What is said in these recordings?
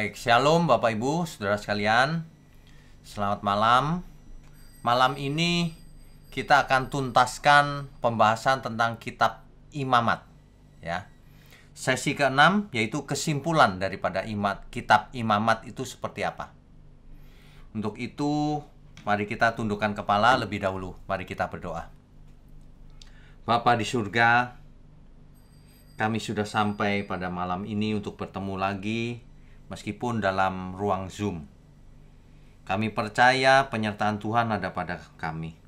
Baik, Shalom Bapak Ibu, Saudara sekalian. Selamat malam. Malam ini kita akan tuntaskan pembahasan tentang kitab Imamat, ya. Sesi ke-6 yaitu kesimpulan daripada kitab Imamat itu seperti apa. Untuk itu, mari kita tundukkan kepala lebih dahulu. Mari kita berdoa. Bapa di surga, kami sudah sampai pada malam ini untuk bertemu lagi, meskipun dalam ruang Zoom. Kami percaya penyertaan Tuhan ada pada kami.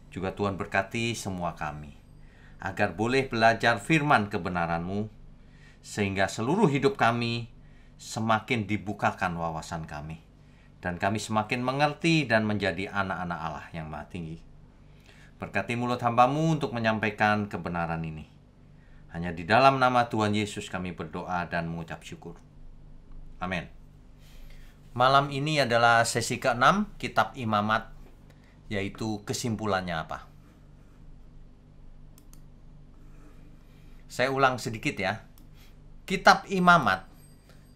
Juga Tuhan berkati semua kami, agar boleh belajar firman kebenaran-Mu, sehingga seluruh hidup kami semakin dibukakan wawasan kami, dan kami semakin mengerti dan menjadi anak-anak Allah yang Maha Tinggi. Berkati mulut hamba-Mu untuk menyampaikan kebenaran ini. Hanya di dalam nama Tuhan Yesus kami berdoa dan mengucap syukur. Amin. Malam ini adalah sesi ke-6 kitab Imamat, yaitu kesimpulannya apa. Saya ulang sedikit ya. Kitab Imamat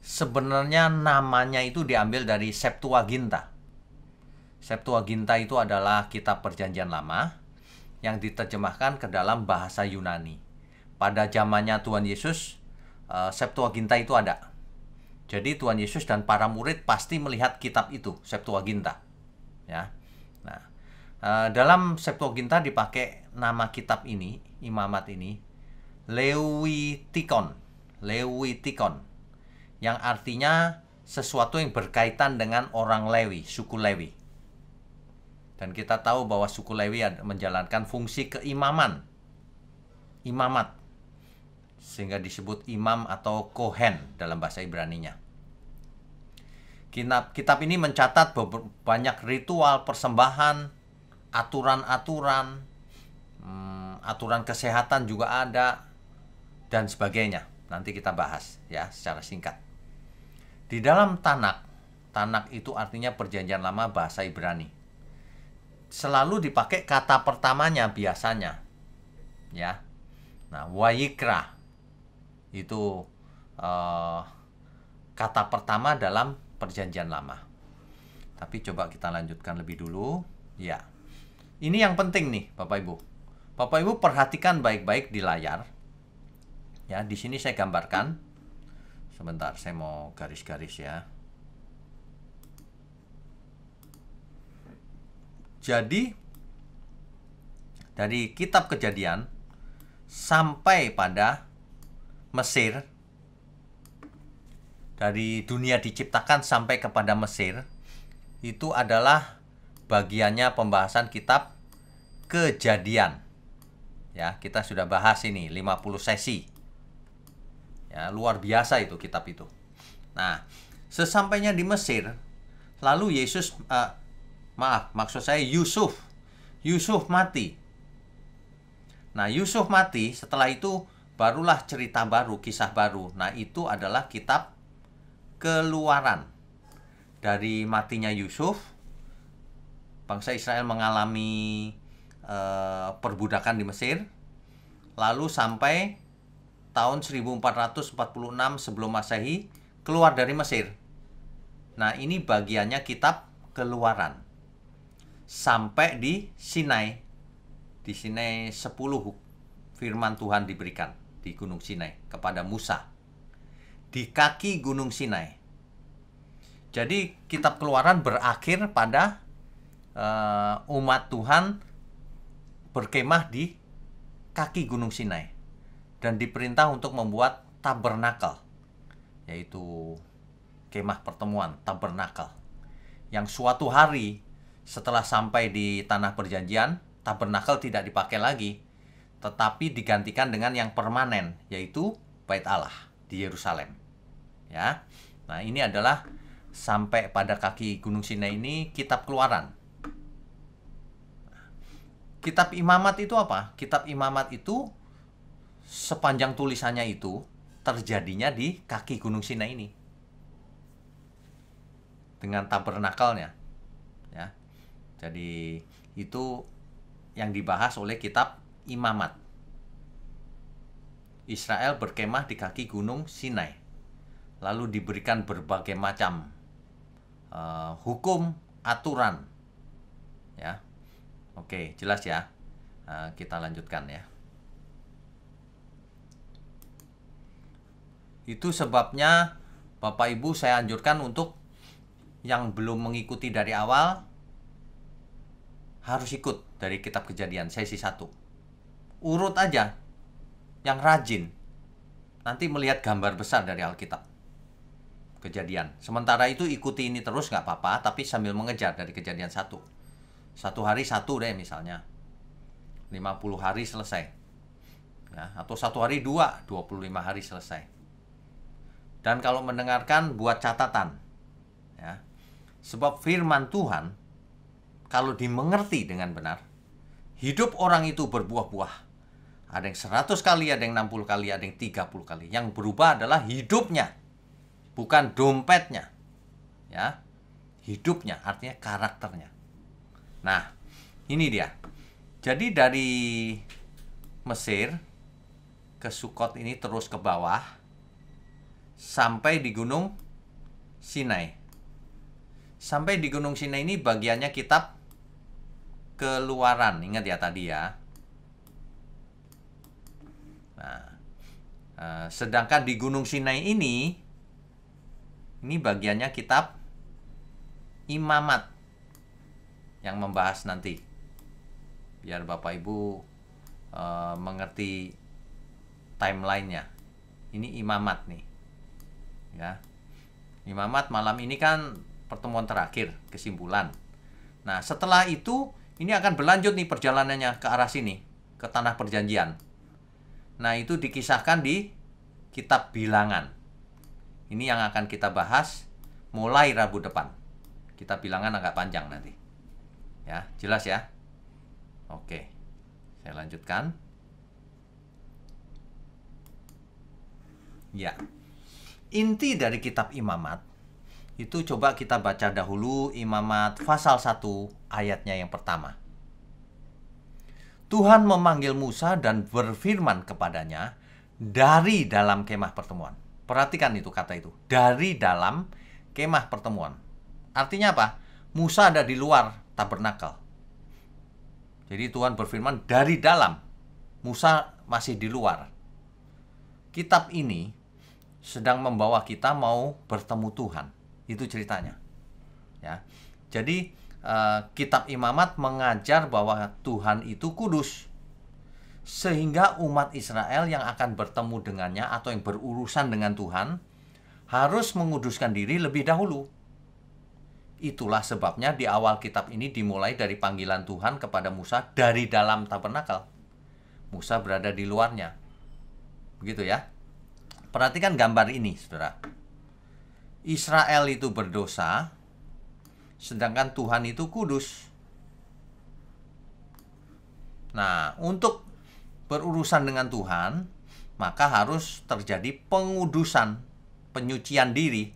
sebenarnya namanya itu diambil dari Septuaginta. Septuaginta itu adalah kitab Perjanjian Lama yang diterjemahkan ke dalam bahasa Yunani. Pada zamannya Tuhan Yesus, Septuaginta itu ada. Jadi Tuhan Yesus dan para murid pasti melihat kitab itu, Septuaginta. Ya. Nah, dalam Septuaginta dipakai nama kitab ini, Imamat ini, Lewitikon, yang artinya sesuatu yang berkaitan dengan orang Lewi, suku Lewi. Dan kita tahu bahwa suku Lewi menjalankan fungsi keimaman, imamat, sehingga disebut imam atau kohen dalam bahasa Ibraninya. Kitab ini mencatat banyak ritual persembahan, aturan-aturan, aturan kesehatan juga ada, dan sebagainya. Nanti kita bahas ya secara singkat. Di dalam Tanak itu artinya Perjanjian Lama bahasa Ibrani. Selalu dipakai kata pertamanya biasanya, ya. Nah, Wayikra itu kata pertama dalam Perjanjian Lama. Tapi coba kita lanjutkan lebih dulu, ya. Ini yang penting nih, Bapak Ibu. Bapak Ibu perhatikan baik-baik di layar. Ya, di sini saya gambarkan. Sebentar, saya mau garis-garis ya. Jadi, dari kitab Kejadian sampai pada Mesir, dari dunia diciptakan sampai kepada Mesir, itu adalah bagiannya pembahasan kitab Kejadian. Ya, kita sudah bahas ini 50 sesi. Ya, luar biasa itu kitab itu. Nah, sesampainya di Mesir, lalu Yusuf mati. Nah, Yusuf mati, setelah itu barulah cerita baru, kisah baru. Nah, itu adalah kitab Keluaran. Dari matinya Yusuf, bangsa Israel mengalami perbudakan di Mesir, lalu sampai tahun 1446 sebelum Masehi keluar dari Mesir. Nah, ini bagiannya kitab Keluaran. Sampai di Sinai. Di Sinai 10 firman Tuhan diberikan di Gunung Sinai kepada Musa. Di kaki Gunung Sinai. Jadi kitab Keluaran berakhir pada umat Tuhan berkemah di kaki Gunung Sinai dan diperintah untuk membuat tabernakel, yaitu kemah pertemuan, tabernakel, yang suatu hari setelah sampai di tanah perjanjian, tabernakel tidak dipakai lagi, tetapi digantikan dengan yang permanen, yaitu Bait Allah di Yerusalem. Ya. Nah, ini adalah sampai pada kaki Gunung Sinai ini kitab Keluaran. Kitab Imamat itu apa? Kitab Imamat itu sepanjang tulisannya itu terjadinya di kaki Gunung Sinai ini. Dengan tabernakelnya. Ya. Jadi itu yang dibahas oleh kitab Imamat. Israel berkemah di kaki Gunung Sinai. lalu diberikan berbagai macam hukum, aturan. Ya, oke, jelas ya. Kita lanjutkan ya. Itu sebabnya Bapak Ibu saya anjurkan untuk yang belum mengikuti dari awal harus ikut dari Kitab Kejadian sesi 1. Urut aja, yang rajin nanti melihat gambar besar dari Alkitab Kejadian. Sementara itu ikuti ini terus nggak apa-apa, tapi sambil mengejar dari Kejadian 1. 1 hari 1 deh misalnya, 50 hari selesai ya, atau 1 hari 2, 25 hari selesai. Dan kalau mendengarkan buat catatan ya, sebab firman Tuhan kalau dimengerti dengan benar, hidup orang itu berbuah-buah. Ada yang 100 kali, ada yang 60 kali, ada yang 30 kali. Yang berubah adalah hidupnya, bukan dompetnya. Ya, hidupnya, artinya karakternya. Nah, ini dia. Jadi dari Mesir ke Sukot ini terus ke bawah sampai di Gunung Sinai. Sampai di Gunung Sinai ini bagiannya Kitab Keluaran. Ingat ya tadi ya. Nah, sedangkan di Gunung Sinai ini bagiannya Kitab Imamat yang membahas nanti. Biar Bapak Ibu mengerti timelinenya. Ini Imamat nih. Ya. Imamat malam ini kan pertemuan terakhir, kesimpulan. Nah, setelah itu ini akan berlanjut nih perjalanannya ke arah sini, ke tanah perjanjian. Nah, itu dikisahkan di Kitab Bilangan. Ini yang akan kita bahas mulai Rabu depan. Kitab Bilangan agak panjang nanti. Ya, jelas ya? Oke. Saya lanjutkan. Ya. Inti dari Kitab Imamat itu coba kita baca dahulu Imamat pasal 1 ayatnya yang pertama. Tuhan memanggil Musa dan berfirman kepadanya dari dalam kemah pertemuan. Perhatikan itu kata itu, dari dalam kemah pertemuan. Artinya apa? Musa ada di luar tabernakel. Jadi Tuhan berfirman dari dalam, Musa masih di luar. Kitab ini sedang membawa kita mau bertemu Tuhan. Itu ceritanya. Ya. Jadi Kitab Imamat mengajar bahwa Tuhan itu kudus. Sehingga umat Israel yang akan bertemu dengannya atau yang berurusan dengan Tuhan harus menguduskan diri lebih dahulu. Itulah sebabnya di awal kitab ini dimulai dari panggilan Tuhan kepada Musa dari dalam tabernakel. Musa berada di luarnya. Begitu ya. Perhatikan gambar ini, saudara. Israel itu berdosa, sedangkan Tuhan itu kudus. Nah, untuk berurusan dengan Tuhan, maka harus terjadi pengudusan, penyucian diri.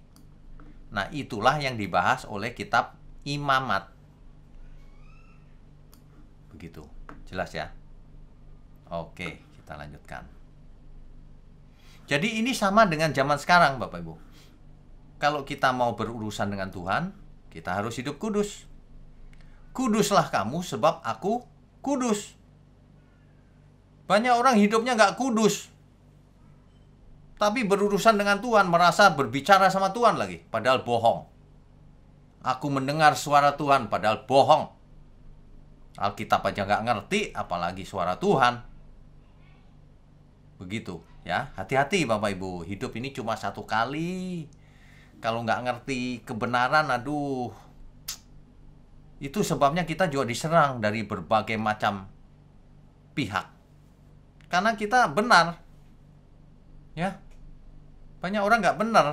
Nah, itulah yang dibahas oleh Kitab Imamat. Begitu, jelas ya? Oke, kita lanjutkan. Jadi ini sama dengan zaman sekarang, Bapak Ibu. Kalau kita mau berurusan dengan Tuhan, kita harus hidup kudus. Kuduslah kamu sebab aku kudus. Banyak orang hidupnya nggak kudus, tapi berurusan dengan Tuhan, merasa berbicara sama Tuhan lagi, padahal bohong. Aku mendengar suara Tuhan, padahal bohong. Alkitab aja nggak ngerti, apalagi suara Tuhan. Begitu ya, hati-hati Bapak Ibu, hidup ini cuma satu kali. Kalau nggak ngerti kebenaran, aduh, itu sebabnya kita juga diserang dari berbagai macam pihak. Karena kita benar, ya, banyak orang nggak benar.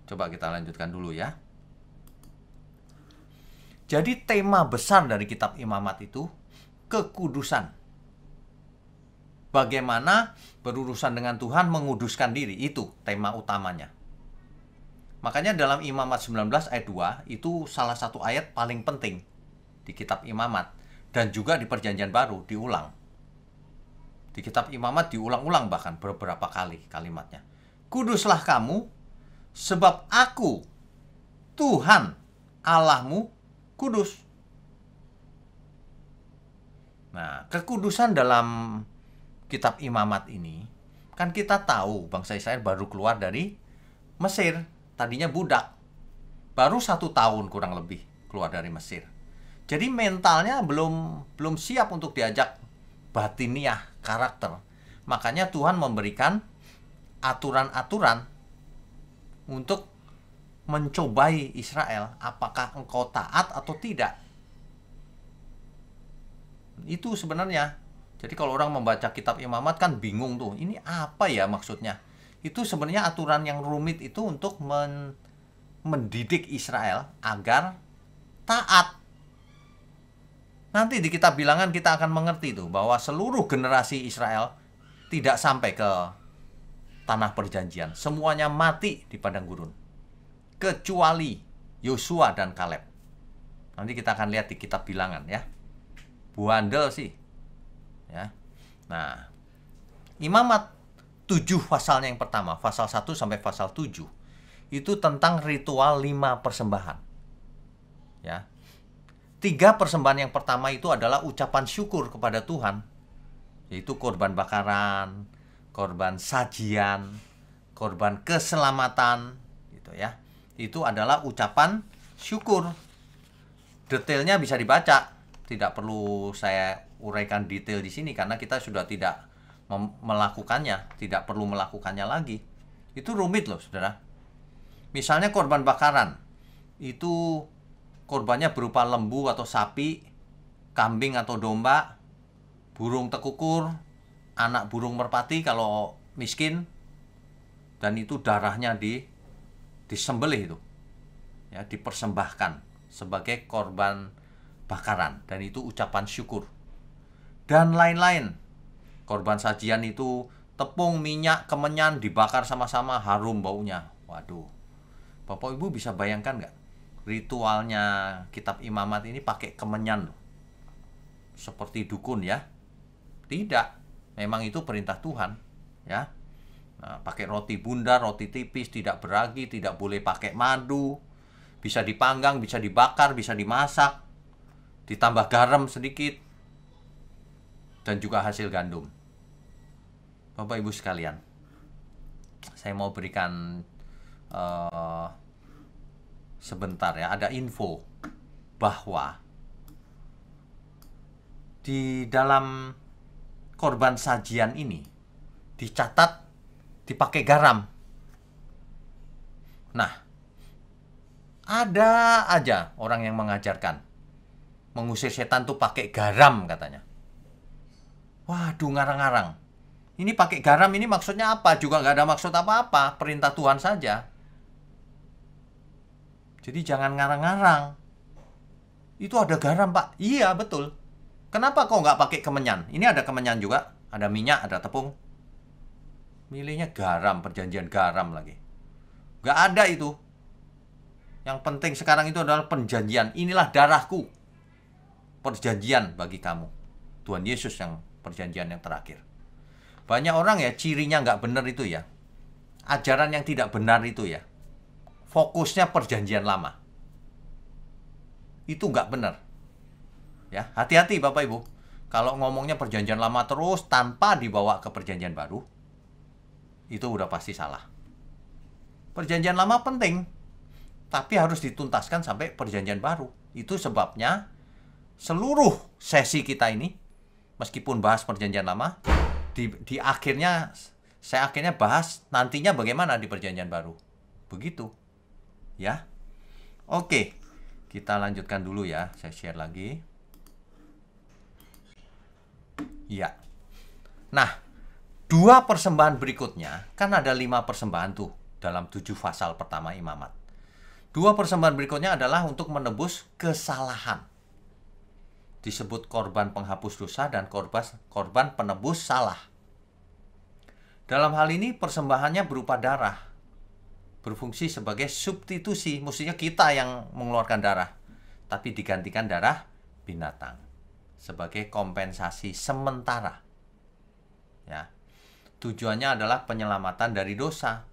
Coba kita lanjutkan dulu ya. Jadi tema besar dari Kitab Imamat itu kekudusan. Bagaimana berurusan dengan Tuhan, menguduskan diri, itu tema utamanya. Makanya dalam Imamat 19 ayat 2 itu salah satu ayat paling penting di Kitab Imamat. Dan juga di Perjanjian Baru diulang. Di Kitab Imamat diulang-ulang bahkan beberapa kali kalimatnya. kuduslah kamu, sebab aku, Tuhan Allahmu, kudus. Nah, kekudusan dalam kitab Imamat ini, kan kita tahu bangsa Israel baru keluar dari Mesir. Tadinya budak. Baru 1 tahun kurang lebih keluar dari Mesir. Jadi mentalnya belum siap untuk diajak batiniah, karakter. Makanya Tuhan memberikan aturan-aturan untuk mencobai Israel. Apakah engkau taat atau tidak? Itu sebenarnya. Jadi kalau orang membaca kitab Imamat kan bingung tuh. Ini apa ya maksudnya? Itu sebenarnya aturan yang rumit itu untuk mendidik Israel agar taat. Nanti di kitab Bilangan kita akan mengerti tuh bahwa seluruh generasi Israel tidak sampai ke tanah perjanjian. Semuanya mati di padang gurun. Kecuali Yosua dan Kaleb. Nanti kita akan lihat di kitab Bilangan ya. Buandel sih. Ya. Nah, Imamat 7 pasalnya yang pertama, pasal 1 sampai pasal 7, itu tentang ritual 5 persembahan. Ya. 3 persembahan yang pertama itu adalah ucapan syukur kepada Tuhan, yaitu korban bakaran, korban sajian, korban keselamatan, gitu ya. Itu adalah ucapan syukur. Detailnya bisa dibaca. Tidak perlu saya uraikan detail di sini karena kita sudah tidak melakukannya, tidak perlu melakukannya lagi. Itu rumit loh, Saudara. Misalnya korban bakaran, itu korbannya berupa lembu atau sapi, kambing atau domba, burung tekukur, anak burung merpati kalau miskin, dan itu darahnya disembelih itu. Ya, dipersembahkan sebagai korban bakaran, dan itu ucapan syukur. Dan lain-lain. Korban sajian itu tepung, minyak, kemenyan dibakar sama-sama, harum baunya. Waduh. Bapak Ibu bisa bayangkan nggak? Ritualnya kitab Imamat ini pakai kemenyan loh. Seperti dukun ya. Tidak. Memang itu perintah Tuhan, ya. Nah, pakai roti bundar, roti tipis, tidak beragi, tidak boleh pakai madu. Bisa dipanggang, bisa dibakar, bisa dimasak. Ditambah garam sedikit, dan juga hasil gandum. Bapak Ibu sekalian, saya mau berikan sebentar ya, ada info bahwa di dalam korban sajian ini dicatat dipakai garam. Nah, ada aja orang yang mengajarkan mengusir setan tuh pakai garam katanya. Waduh, ngarang-ngarang. Ini pakai garam ini maksudnya apa? Juga nggak ada maksud apa-apa. Perintah Tuhan saja. Jadi jangan ngarang-ngarang. Itu ada garam, Pak. Iya, betul. Kenapa kok nggak pakai kemenyan? Ini ada kemenyan juga. Ada minyak, ada tepung. Milihnya garam, perjanjian garam lagi. Nggak ada itu. Yang penting sekarang itu adalah perjanjian. Inilah darahku. Perjanjian bagi kamu. Tuhan Yesus yang perjanjian yang terakhir. Banyak orang ya cirinya nggak benar itu ya. Ajaran yang tidak benar itu ya. Fokusnya perjanjian lama. Itu nggak benar. Ya, hati-hati Bapak Ibu. Kalau ngomongnya perjanjian lama terus tanpa dibawa ke perjanjian baru, itu udah pasti salah. Perjanjian lama penting, tapi harus dituntaskan sampai perjanjian baru. Itu sebabnya seluruh sesi kita ini, meskipun bahas perjanjian lama, di akhirnya saya akhirnya bahas nantinya bagaimana di perjanjian baru. Begitu. Ya. Oke. Kita lanjutkan dulu ya. Saya share lagi. Ya. Nah, 2 persembahan berikutnya, kan ada 5 persembahan tuh dalam 7 pasal pertama Imamat. 2 persembahan berikutnya adalah untuk menebus kesalahan. Disebut korban penghapus dosa dan korban penebus salah. Dalam hal ini persembahannya berupa darah. Berfungsi sebagai substitusi. Mestinya kita yang mengeluarkan darah, tapi digantikan darah binatang. Sebagai kompensasi sementara. Ya. Tujuannya adalah penyelamatan dari dosa.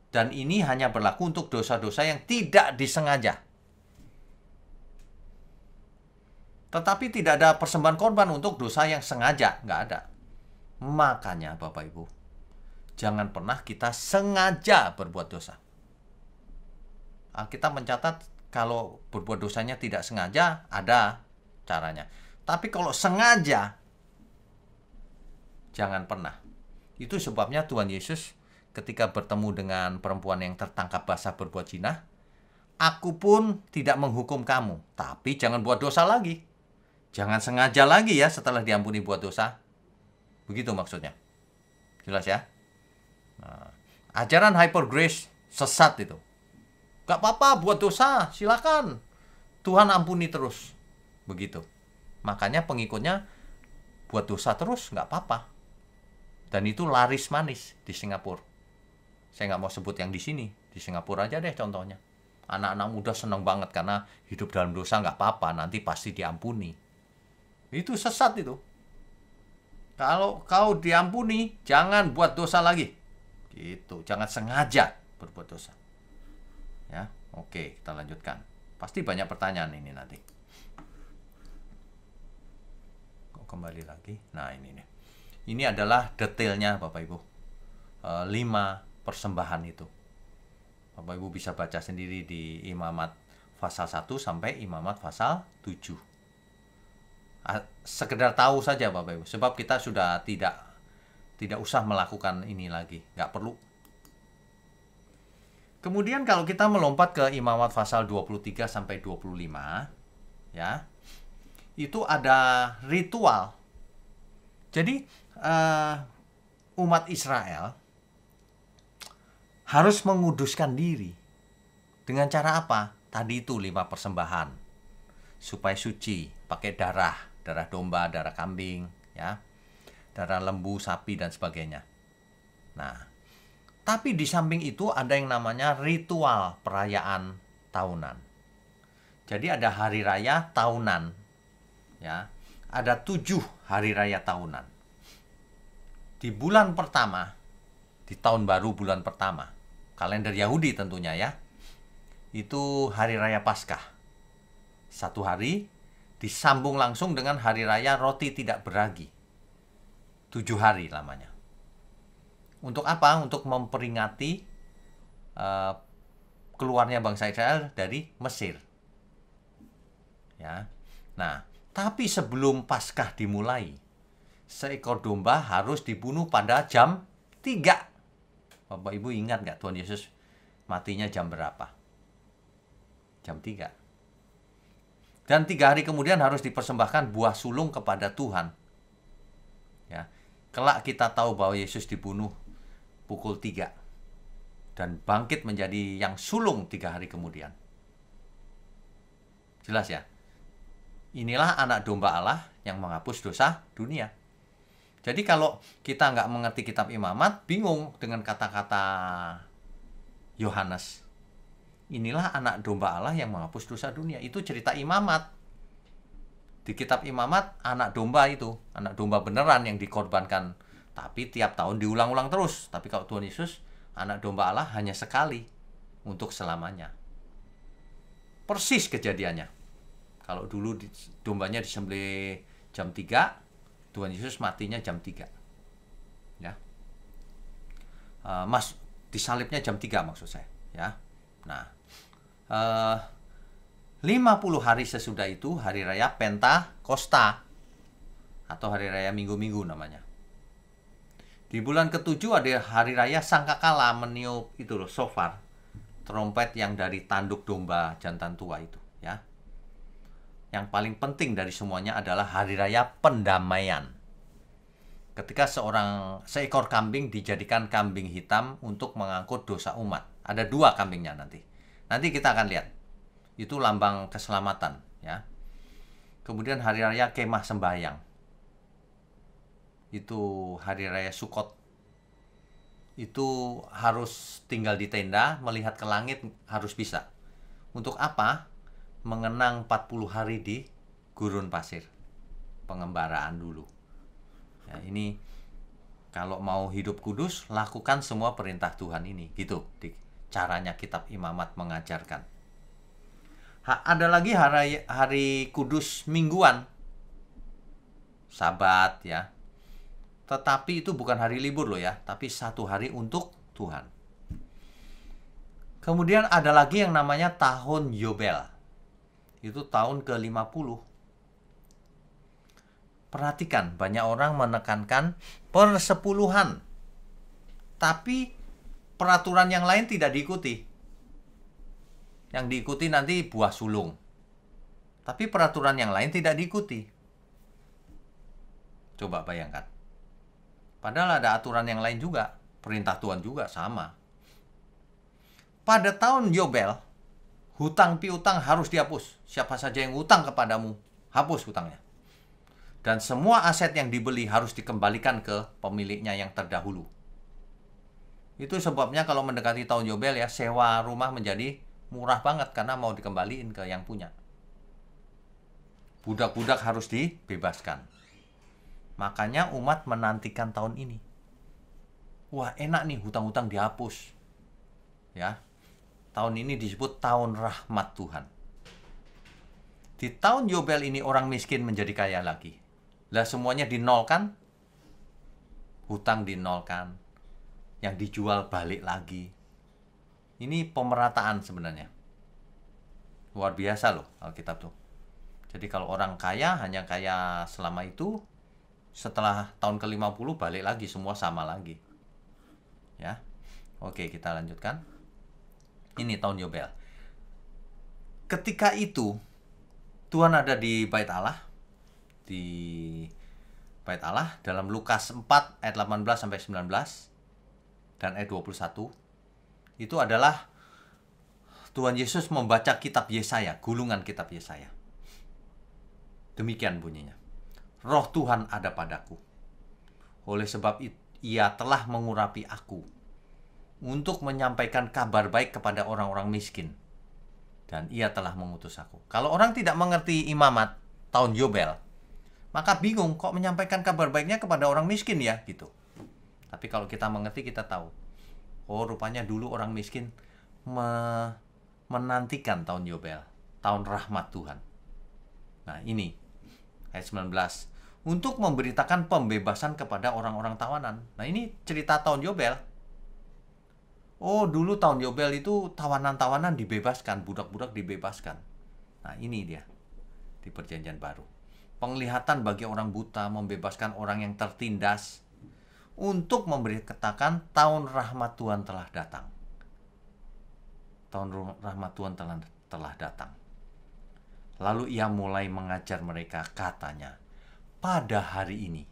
Dan ini hanya berlaku untuk dosa-dosa yang tidak disengaja. Tetapi tidak ada persembahan korban untuk dosa yang sengaja, nggak ada. Makanya Bapak Ibu, jangan pernah kita sengaja berbuat dosa. Alkitab mencatat kalau berbuat dosanya tidak sengaja, ada caranya. Tapi kalau sengaja, jangan pernah. Itu sebabnya Tuhan Yesus ketika bertemu dengan perempuan yang tertangkap basah berbuat zina, aku pun tidak menghukum kamu, tapi jangan buat dosa lagi. Jangan sengaja lagi ya setelah diampuni buat dosa. Begitu maksudnya. Jelas ya? Nah, ajaran hyper grace sesat itu. Gak apa-apa buat dosa, silakan. Tuhan ampuni terus. Begitu. Makanya pengikutnya buat dosa terus gak apa-apa. Dan itu laris manis di Singapura. Saya nggak mau sebut yang di sini. Di Singapura aja deh contohnya. Anak-anak muda senang banget karena hidup dalam dosa nggak apa-apa. Nanti pasti diampuni. Itu sesat itu. Kalau kau diampuni, jangan buat dosa lagi. Gitu. Jangan sengaja berbuat dosa. Ya, oke, kita lanjutkan. Pasti banyak pertanyaan ini nanti. Kok kembali lagi? Nah, ini nih. Ini adalah detailnya Bapak Ibu. 5 persembahan itu. Bapak Ibu bisa baca sendiri di Imamat pasal 1 sampai Imamat pasal 7. Sekedar tahu saja Bapak Ibu, sebab kita sudah tidak usah melakukan ini lagi, nggak perlu. Kemudian kalau kita melompat ke Imamat pasal 23 sampai 25, ya, itu ada ritual. Jadi umat Israel harus menguduskan diri. Dengan cara apa? Tadi itu 5 persembahan. Supaya suci, pakai darah domba, darah kambing, ya, darah lembu, sapi, dan sebagainya. Nah, tapi di samping itu ada yang namanya ritual perayaan tahunan. Jadi ada hari raya tahunan, ya, ada 7 hari raya tahunan. Di bulan pertama, di tahun baru bulan pertama, kalender Yahudi tentunya ya, itu hari raya Paskah. 1 hari disambung langsung dengan hari raya roti tidak beragi. 7 hari lamanya. Untuk apa? Untuk memperingati keluarnya bangsa Israel dari Mesir. Ya. Nah, tapi sebelum Paskah dimulai, seekor domba harus dibunuh pada jam 3. Bapak Ibu ingat nggak Tuhan Yesus matinya jam berapa? Jam 3. Dan 3 hari kemudian harus dipersembahkan buah sulung kepada Tuhan. Ya. Kelak kita tahu bahwa Yesus dibunuh pukul 3. Dan bangkit menjadi yang sulung 3 hari kemudian. Jelas ya? Inilah anak domba Allah yang menghapus dosa dunia. Jadi kalau kita nggak mengerti kitab Imamat, bingung dengan kata-kata Yohanes. Inilah anak domba Allah yang menghapus dosa dunia. Itu cerita Imamat. Di kitab Imamat, anak domba itu, anak domba beneran yang dikorbankan. Tapi tiap tahun diulang-ulang terus. Tapi kalau Tuhan Yesus, anak domba Allah hanya sekali untuk selamanya. Persis kejadiannya. Kalau dulu dombanya disembelih jam 3, Tuhan Yesus matinya jam 3. Ya. Disalibnya jam 3 maksud saya, ya. Nah, 50 hari sesudah itu hari raya Pentakosta atau hari raya Minggu-Minggu namanya. Di bulan ke-7 ada hari raya Sangkakala, meniup itu loh, shofar, trompet yang dari tanduk domba jantan tua itu, ya. Yang paling penting dari semuanya adalah hari raya pendamaian. Ketika seekor kambing dijadikan kambing hitam untuk mengangkut dosa umat. Ada 2 kambingnya nanti. Nanti kita akan lihat. Itu lambang keselamatan, ya. Kemudian hari raya kemah sembahyang. Itu hari raya Sukot. Itu harus tinggal di tenda, melihat ke langit harus bisa. Untuk apa? Mengenang 40 hari di gurun pasir. Pengembaraan dulu. Ya, ini Kalau mau hidup kudus, lakukan semua perintah Tuhan ini. Gitu caranya kitab Imamat mengajarkan. Ada lagi hari kudus mingguan. Sabat ya. Tetapi itu bukan hari libur loh ya, tapi satu hari untuk Tuhan. Kemudian ada lagi yang namanya tahun Yobel. Itu tahun ke-50. Perhatikan, banyak orang menekankan persepuluhan. Tapi peraturan yang lain tidak diikuti. Yang diikuti nanti buah sulung. Tapi peraturan yang lain tidak diikuti. Coba bayangkan. Padahal ada aturan yang lain juga. Perintah Tuhan juga sama. Pada tahun Yobel, hutang piutang harus dihapus. Siapa saja yang hutang kepadamu, hapus hutangnya. Dan semua aset yang dibeli harus dikembalikan ke pemiliknya yang terdahulu. Itu sebabnya kalau mendekati tahun Yobel ya, sewa rumah menjadi murah banget karena mau dikembaliin ke yang punya. Budak-budak harus dibebaskan. Makanya umat menantikan tahun ini. Wah, enak nih hutang-hutang dihapus. Ya. Tahun ini disebut tahun rahmat Tuhan. Di tahun Yobel ini orang miskin menjadi kaya lagi. Lah semuanya dinolkan, hutang dinolkan, yang dijual balik lagi. Ini pemerataan sebenarnya. Luar biasa loh Alkitab tuh. Jadi kalau orang kaya hanya kaya selama itu, setelah tahun ke-50 balik lagi, semua sama lagi. Ya. Oke, kita lanjutkan. Ini tahun Yobel. Ketika itu Tuhan ada di Bait Allah. Di Bait Allah dalam Lukas 4 ayat 18 sampai 19 dan ayat 21 itu adalah Tuhan Yesus membaca kitab Yesaya, gulungan kitab Yesaya. Demikian bunyinya. Roh Tuhan ada padaku. Oleh sebab Ia telah mengurapi aku untuk menyampaikan kabar baik kepada orang-orang miskin. Dan Ia telah mengutus aku. Kalau orang tidak mengerti Imamat tahun Yobel, maka bingung kok menyampaikan kabar baiknya kepada orang miskin ya gitu. Tapi kalau kita mengerti, kita tahu. Oh, rupanya dulu orang miskin menantikan tahun Yobel, tahun rahmat Tuhan. Nah, ini ayat 19. Untuk memberitakan pembebasan kepada orang-orang tawanan. Nah, ini cerita tahun Yobel. Oh, dulu tahun Yobel itu tawanan-tawanan dibebaskan, budak-budak dibebaskan. Nah, ini dia di Perjanjian Baru. Penglihatan bagi orang buta, membebaskan orang yang tertindas, untuk memberitakan tahun rahmat Tuhan telah datang. Tahun rahmat Tuhan telah datang. Lalu Ia mulai mengajar mereka, katanya, pada hari ini,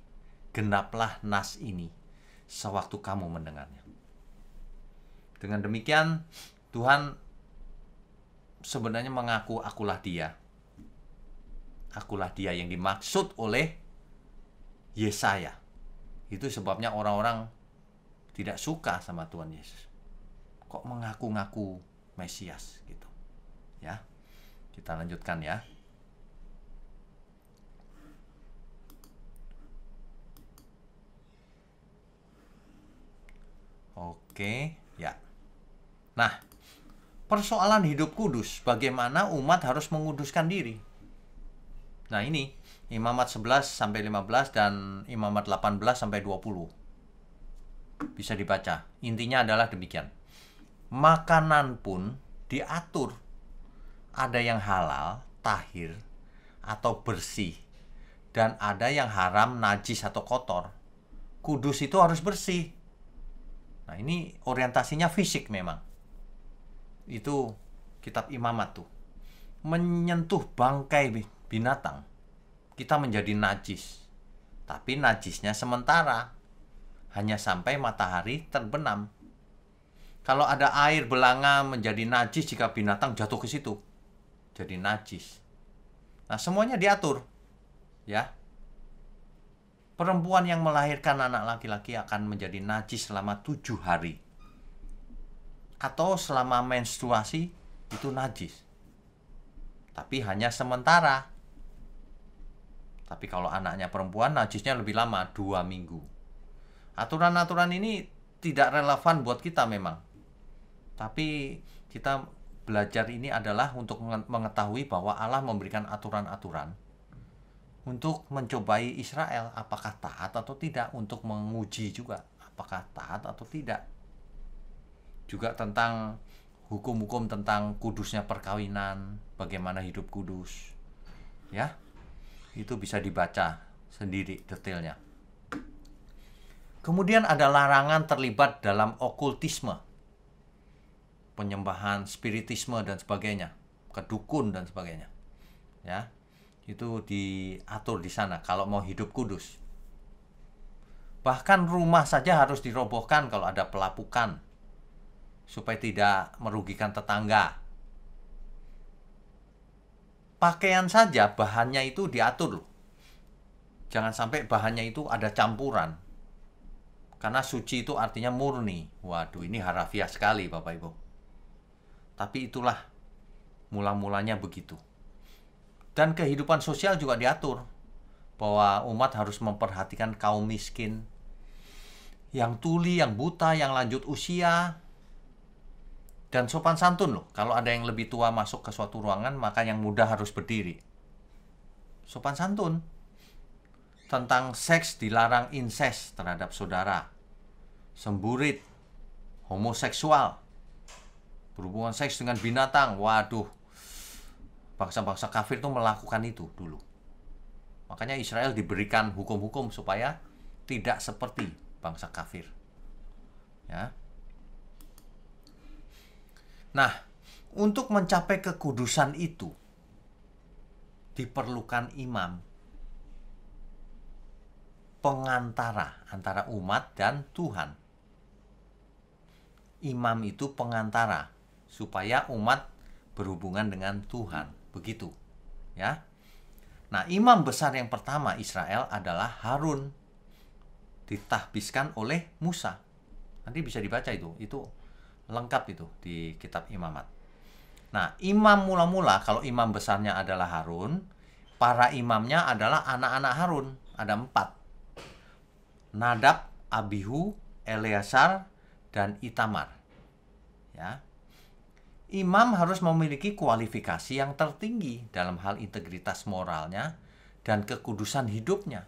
genaplah nas ini, sewaktu kamu mendengarnya. Dengan demikian, Tuhan sebenarnya mengaku, akulah Dia. Akulah Dia yang dimaksud oleh Yesaya. Itu sebabnya orang-orang tidak suka sama Tuhan Yesus. Kok mengaku-ngaku Mesias gitu. Ya. Kita lanjutkan ya. Oke, ya. Nah, persoalan hidup kudus, bagaimana umat harus menguduskan diri. Nah, ini Imamat 11 sampai 15 dan Imamat 18 sampai 20. Bisa dibaca. Intinya adalah demikian. Makanan pun diatur. Ada yang halal, tahir, atau bersih. Dan ada yang haram, najis, atau kotor. Kudus itu harus bersih. Nah, ini orientasinya fisik memang. Itu kitab Imamat tuh. Menyentuh bangkai binatang, kita menjadi najis. Tapi najisnya sementara, hanya sampai matahari terbenam. Kalau ada air belanga menjadi najis jika binatang jatuh ke situ, jadi najis. Nah, semuanya diatur. Ya. Perempuan yang melahirkan anak laki-laki akan menjadi najis selama 7 hari. Atau selama menstruasi itu najis. Tapi hanya sementara. Tapi kalau anaknya perempuan, najisnya lebih lama, 2 minggu. Aturan-aturan ini tidak relevan buat kita memang. Tapi kita belajar ini adalah untuk mengetahui bahwa Allah memberikan aturan-aturan untuk mencobai Israel apakah taat atau tidak, untuk menguji juga apakah taat atau tidak. Juga tentang hukum-hukum tentang kudusnya perkawinan, bagaimana hidup kudus. Ya. Itu bisa dibaca sendiri detailnya. Kemudian ada larangan terlibat dalam okultisme, penyembahan spiritisme dan sebagainya, kedukun dan sebagainya. Ya. Itu diatur di sana kalau mau hidup kudus. Bahkan rumah saja harus dirobohkan kalau ada pelapukan supaya tidak merugikan tetangga. Pakaian saja bahannya itu diatur loh. Jangan sampai bahannya itu ada campuran. Karena suci itu artinya murni. Waduh, ini harafiah sekali Bapak Ibu. Tapi itulah mula-mulanya begitu. Dan kehidupan sosial juga diatur. Bahwa umat harus memperhatikan kaum miskin, yang tuli, yang buta, yang lanjut usia. Dan sopan santun loh. Kalau ada yang lebih tua masuk ke suatu ruangan, maka yang muda harus berdiri. Sopan santun. Tentang seks dilarang incest terhadap saudara, semburit, homoseksual, berhubungan seks dengan binatang. Waduh, bangsa-bangsa kafir itu melakukan itu dulu. Makanya Israel diberikan hukum-hukum supaya tidak seperti bangsa kafir. Ya. Nah, untuk mencapai kekudusan itu diperlukan imam, pengantara antara umat dan Tuhan. Imam itu pengantara supaya umat berhubungan dengan Tuhan. Begitu. Ya. Nah, imam besar yang pertama Israel adalah Harun. Ditahbiskan oleh Musa. Nanti bisa dibaca itu. Itu lengkap itu di kitab Imamat. Nah, imam mula-mula kalau imam besarnya adalah Harun, para imamnya adalah anak-anak Harun. Ada 4. Nadab, Abihu, Eleazar, dan Itamar. Ya. Imam harus memiliki kualifikasi yang tertinggi dalam hal integritas moralnya dan kekudusan hidupnya.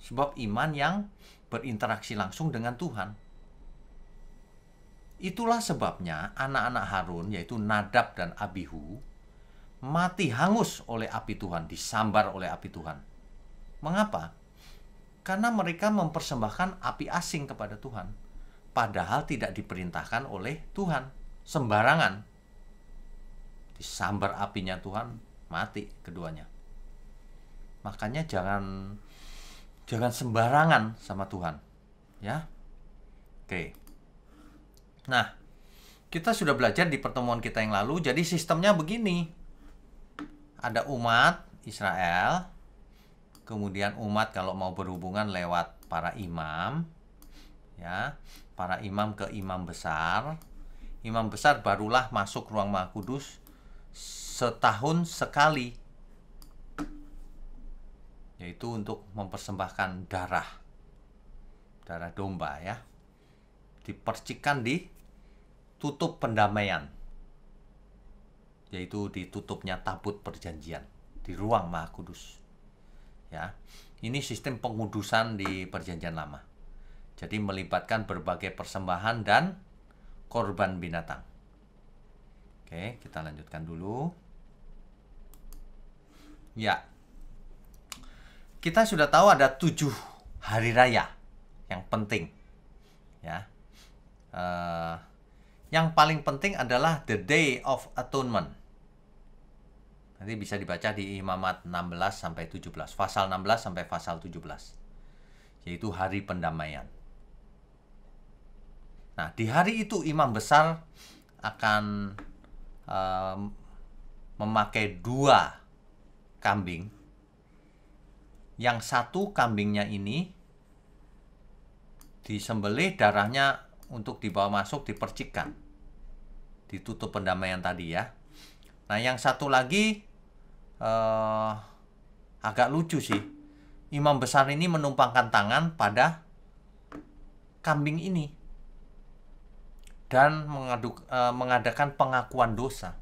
Sebab iman yang berinteraksi langsung dengan Tuhan. Itulah sebabnya anak-anak Harun, yaitu Nadab dan Abihu, mati hangus oleh api Tuhan, disambar oleh api Tuhan. Mengapa? Karena mereka mempersembahkan api asing kepada Tuhan, padahal tidak diperintahkan oleh Tuhan, sembarangan. Disambar apinya Tuhan, mati keduanya. Makanya jangan sembarangan sama Tuhan, ya. Oke. Nah, kita sudah belajar di pertemuan kita yang lalu. Jadi sistemnya begini, ada umat Israel. Kemudian umat kalau mau berhubungan lewat para imam, ya, para imam ke imam besar. Imam besar barulah masuk ruang Maha Kudus setahun sekali, yaitu untuk mempersembahkan darah domba, ya, dipercikkan di tutup pendamaian, yaitu ditutupnya tabut perjanjian di ruang Maha Kudus. Ya, ini sistem pengudusan di Perjanjian Lama. Jadi melibatkan berbagai persembahan dan korban binatang. Oke, kita lanjutkan dulu. Ya, kita sudah tahu ada 7 hari raya yang penting. Ya, yang paling penting adalah the Day of Atonement. Nanti bisa dibaca di Imamat 16 sampai 17, pasal 16 sampai pasal 17. Yaitu hari pendamaian. Nah, di hari itu imam besar akan memakai 2 kambing. Yang satu kambingnya ini disembelih, darahnya untuk dibawa masuk dipercikkan. Ditutup pendamaian tadi, ya. Nah, yang satu lagi agak lucu sih. Imam besar ini menumpangkan tangan pada kambing ini dan mengadakan pengakuan dosa.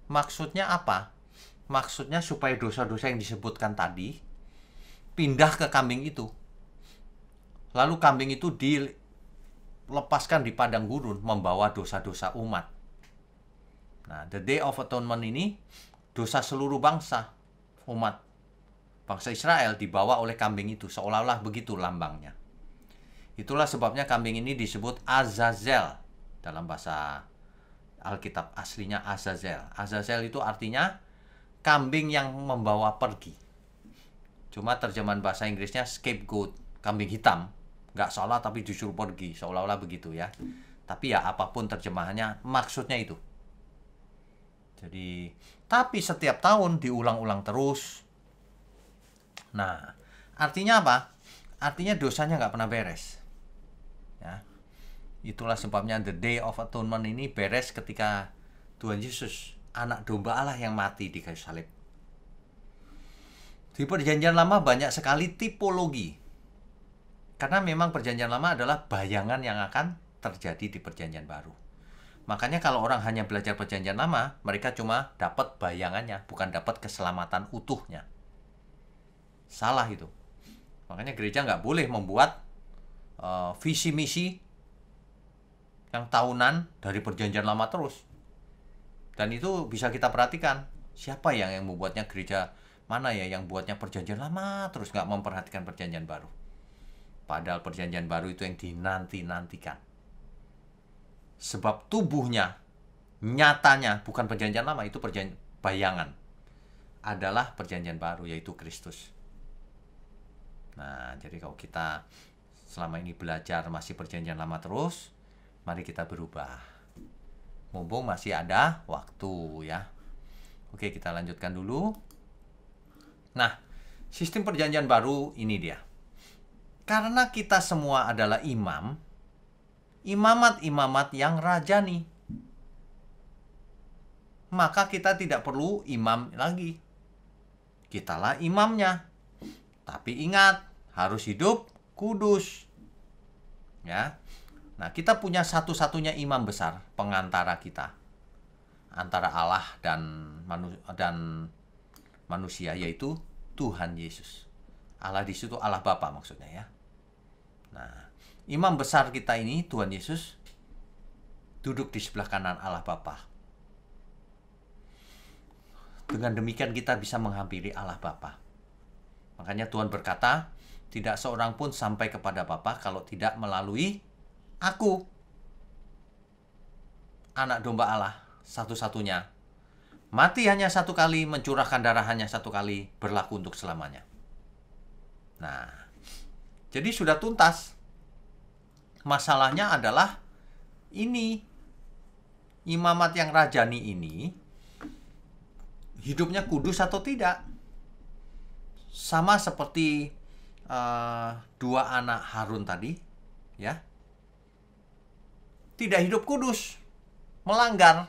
Maksudnya apa? Maksudnya supaya dosa-dosa yang disebutkan tadi pindah ke kambing itu. Lalu kambing itu dilepaskan di padang gurun membawa dosa-dosa umat. Nah, the Day of Atonement ini dosa seluruh bangsa, umat bangsa Israel dibawa oleh kambing itu, seolah-olah begitu lambangnya. Itulah sebabnya kambing ini disebut Azazel dalam bahasa Alkitab aslinya Azazel. Azazel itu artinya kambing yang membawa pergi. Cuma terjemahan bahasa Inggrisnya scapegoat, kambing hitam. Nggak salah tapi disuruh pergi, seolah-olah begitu ya. Tapi ya apapun terjemahannya, maksudnya itu. Jadi, tapi setiap tahun diulang-ulang terus. Nah, artinya apa? Artinya dosanya nggak pernah beres. Ya. Itulah sebabnya the Day of Atonement ini beres ketika Tuhan Yesus, anak domba Allah yang mati di kayu salib. Di Perjanjian Lama banyak sekali tipologi. Karena memang Perjanjian Lama adalah bayangan yang akan terjadi di Perjanjian Baru. Makanya kalau orang hanya belajar Perjanjian Lama, mereka cuma dapat bayangannya, bukan dapat keselamatan utuhnya. Salah itu. Makanya gereja nggak boleh membuat visi misi yang tahunan dari Perjanjian Lama terus. Dan itu bisa kita perhatikan, siapa yang membuatnya gereja mana ya yang buatnya Perjanjian Lama terus nggak memperhatikan Perjanjian Baru. Padahal Perjanjian Baru itu yang dinanti-nantikan. Sebab tubuhnya, nyatanya bukan Perjanjian Lama, itu bayangan. Adalah Perjanjian Baru, yaitu Kristus. Nah, jadi kalau kita selama ini belajar masih Perjanjian Lama terus, mari kita berubah. Mumpung masih ada waktu ya. Oke, kita lanjutkan dulu. Nah, sistem Perjanjian Baru ini dia. Karena kita semua adalah imam, imamat-imamat yang rajani, maka kita tidak perlu imam lagi. Kitalah imamnya. Tapi ingat, harus hidup kudus. Ya. Nah, kita punya satu-satunya imam besar, pengantara kita antara Allah dan manusia, yaitu Tuhan Yesus. Allah di situ Allah Bapa maksudnya ya. Nah, imam besar kita ini, Tuhan Yesus, duduk di sebelah kanan Allah Bapa. Dengan demikian kita bisa menghampiri Allah Bapa. Makanya Tuhan berkata, tidak seorang pun sampai kepada Bapa kalau tidak melalui aku. Anak domba Allah, satu-satunya. Mati hanya satu kali, mencurahkan darah hanya satu kali, berlaku untuk selamanya. Nah, jadi sudah tuntas. Masalahnya adalah ini, imamat yang rajani ini, hidupnya kudus atau tidak. Sama seperti dua anak Harun tadi, ya. Tidak hidup kudus, melanggar,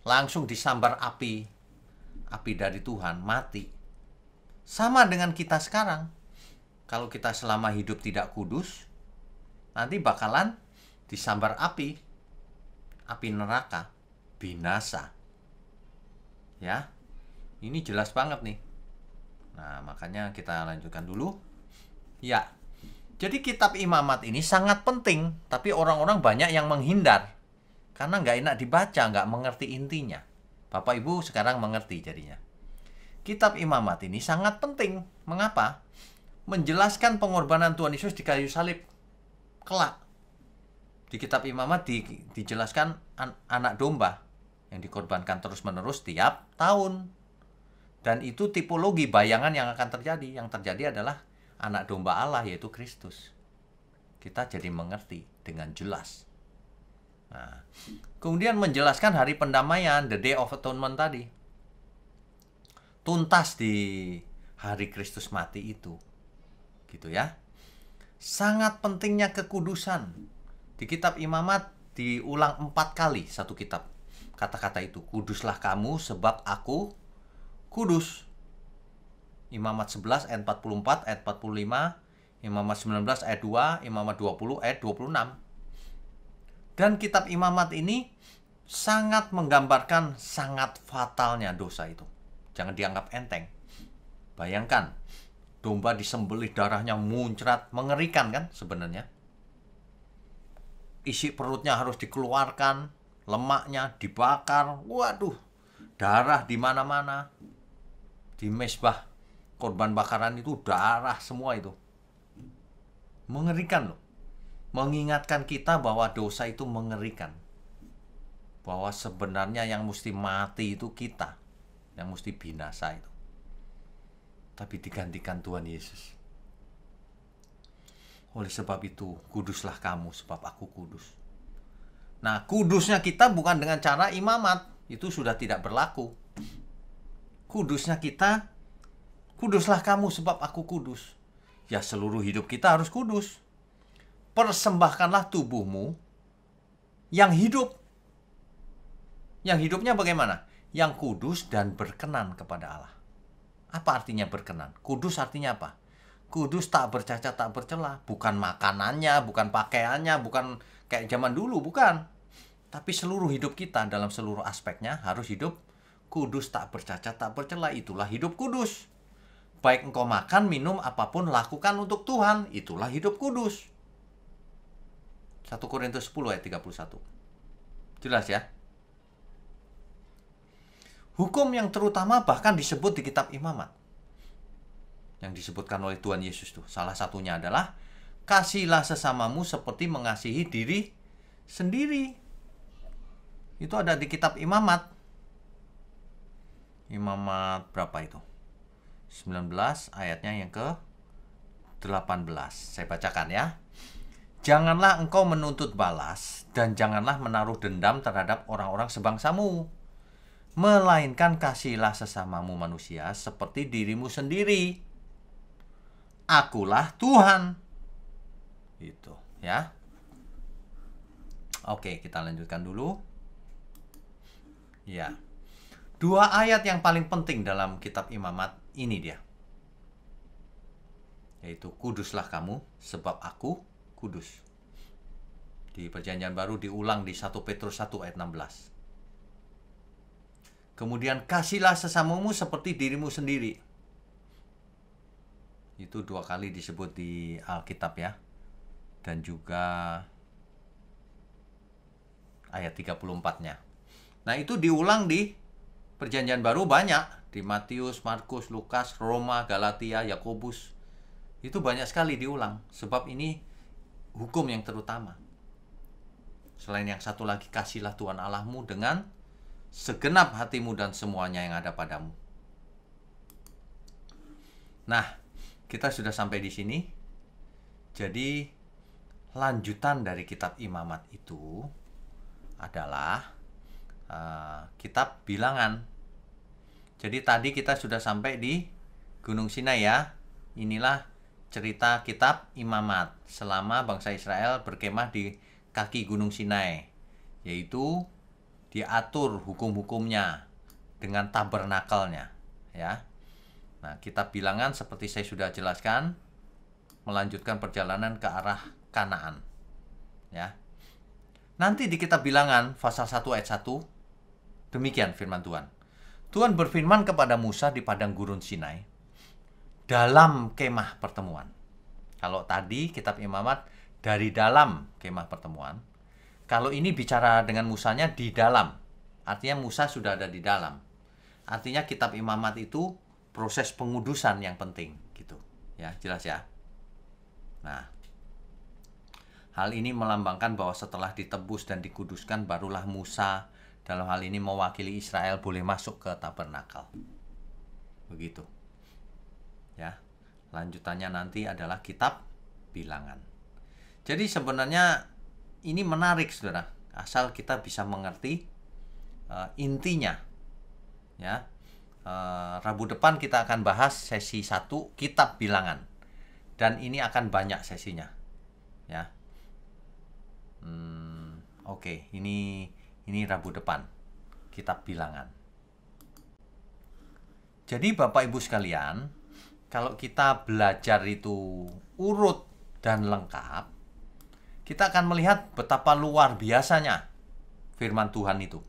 langsung disambar api dari Tuhan, mati. Sama dengan kita sekarang. Kalau kita selama hidup tidak kudus, nanti bakalan disambar api neraka, binasa. Ya, ini jelas banget nih. Nah, makanya kita lanjutkan dulu. Ya, jadi kitab imamat ini sangat penting, tapi orang-orang banyak yang menghindar. Karena nggak enak dibaca, nggak mengerti intinya. Bapak Ibu sekarang mengerti jadinya. Kitab imamat ini sangat penting. Mengapa? Menjelaskan pengorbanan Tuhan Yesus di kayu salib kelak. Di kitab imamat dijelaskan anak domba yang dikorbankan terus-menerus tiap tahun. Dan itu tipologi bayangan yang akan terjadi. Yang terjadi adalah anak domba Allah, yaitu Kristus. Kita jadi mengerti dengan jelas. Nah, kemudian menjelaskan hari pendamaian, the Day of Atonement tadi. Tuntas di hari Kristus mati itu. Gitu ya. Sangat pentingnya kekudusan. Di kitab imamat diulang 4 kali satu kitab. Kata-kata itu, kuduslah kamu sebab aku kudus. Imamat 11 ayat 44, ayat 45, Imamat 19 ayat 2, Imamat 20 ayat 26. Dan kitab Imamat ini sangat menggambarkan sangat fatalnya dosa itu. Jangan dianggap enteng. Bayangkan, domba disembelih, darahnya muncrat, mengerikan kan sebenarnya. Isi perutnya harus dikeluarkan, lemaknya dibakar. Waduh, darah di mana-mana. Di mezbah korban bakaran itu darah semua itu. Mengerikan loh. Mengingatkan kita bahwa dosa itu mengerikan. Bahwa sebenarnya yang mesti mati itu kita. Yang mesti binasa itu. Tapi digantikan Tuhan Yesus. Oleh sebab itu, kuduslah kamu sebab aku kudus. Nah, kudusnya kita bukan dengan cara imamat. Itu sudah tidak berlaku. Kudusnya kita, kuduslah kamu sebab aku kudus. Ya, seluruh hidup kita harus kudus. Persembahkanlah tubuhmu yang hidup. Yang hidupnya bagaimana? Yang kudus dan berkenan kepada Allah. Apa artinya berkenan? Kudus artinya apa? Kudus tak bercacat, tak bercela. Bukan makanannya, bukan pakaiannya, bukan kayak zaman dulu, bukan. Tapi seluruh hidup kita dalam seluruh aspeknya harus hidup kudus, tak bercacat, tak bercela. Itulah hidup kudus. Baik engkau makan, minum, apapun lakukan untuk Tuhan. Itulah hidup kudus. 1 Korintus 10 ayat 31. Jelas ya? Hukum yang terutama bahkan disebut di kitab Imamat. Yang disebutkan oleh Tuhan Yesus tuh. Salah satunya adalah kasihlah sesamamu seperti mengasihi diri sendiri. Itu ada di kitab Imamat. Imamat berapa itu? 19 ayatnya yang ke 18. Saya bacakan ya. Janganlah engkau menuntut balas dan janganlah menaruh dendam terhadap orang-orang sebangsamu. Melainkan kasihilah sesamamu manusia seperti dirimu sendiri. Akulah Tuhan. Itu ya. Oke, kita lanjutkan dulu. Ya. 2 ayat yang paling penting dalam kitab Imamat ini dia. Yaitu kuduslah kamu sebab aku kudus. Di Perjanjian Baru diulang di 1 Petrus 1 ayat 16. Kemudian kasihlah sesamamu seperti dirimu sendiri. Itu 2 kali disebut di Alkitab ya. Dan juga ayat 34-nya. Nah, itu diulang di Perjanjian Baru banyak. Di Matius, Markus, Lukas, Roma, Galatia, Yakobus. Itu banyak sekali diulang. Sebab ini hukum yang terutama. Selain yang satu lagi, kasihlah Tuhan Allahmu dengan segenap hatimu dan semuanya yang ada padamu. Nah, kita sudah sampai di sini. Jadi, lanjutan dari kitab Imamat itu adalah kitab Bilangan. Jadi tadi kita sudah sampai di Gunung Sinai ya. Inilah cerita kitab Imamat selama bangsa Israel berkemah di kaki Gunung Sinai. Yaitu diatur hukum-hukumnya dengan tabernakelnya ya. Nah, kitab Bilangan seperti saya sudah jelaskan melanjutkan perjalanan ke arah Kanaan ya. Nanti di kitab Bilangan pasal 1 ayat 1 demikian firman Tuhan. Tuhan berfirman kepada Musa di padang gurun Sinai dalam kemah pertemuan. Kalau tadi kitab Imamat dari dalam kemah pertemuan, kalau ini bicara dengan Musanya di dalam. Artinya Musa sudah ada di dalam. Artinya kitab Imamat itu proses pengudusan yang penting gitu. Ya, jelas ya. Nah, hal ini melambangkan bahwa setelah ditebus dan dikuduskan barulah Musa dalam hal ini mewakili Israel boleh masuk ke tabernakel. Begitu. Ya. Lanjutannya nanti adalah kitab Bilangan. Jadi sebenarnya ini menarik Saudara, asal kita bisa mengerti intinya. Ya. Rabu depan kita akan bahas sesi 1 kitab Bilangan. Dan ini akan banyak sesinya. Ya. Oke, ini Rabu depan kitab Bilangan. Jadi Bapak Ibu sekalian, kalau kita belajar itu urut dan lengkap, kita akan melihat betapa luar biasanya firman Tuhan itu.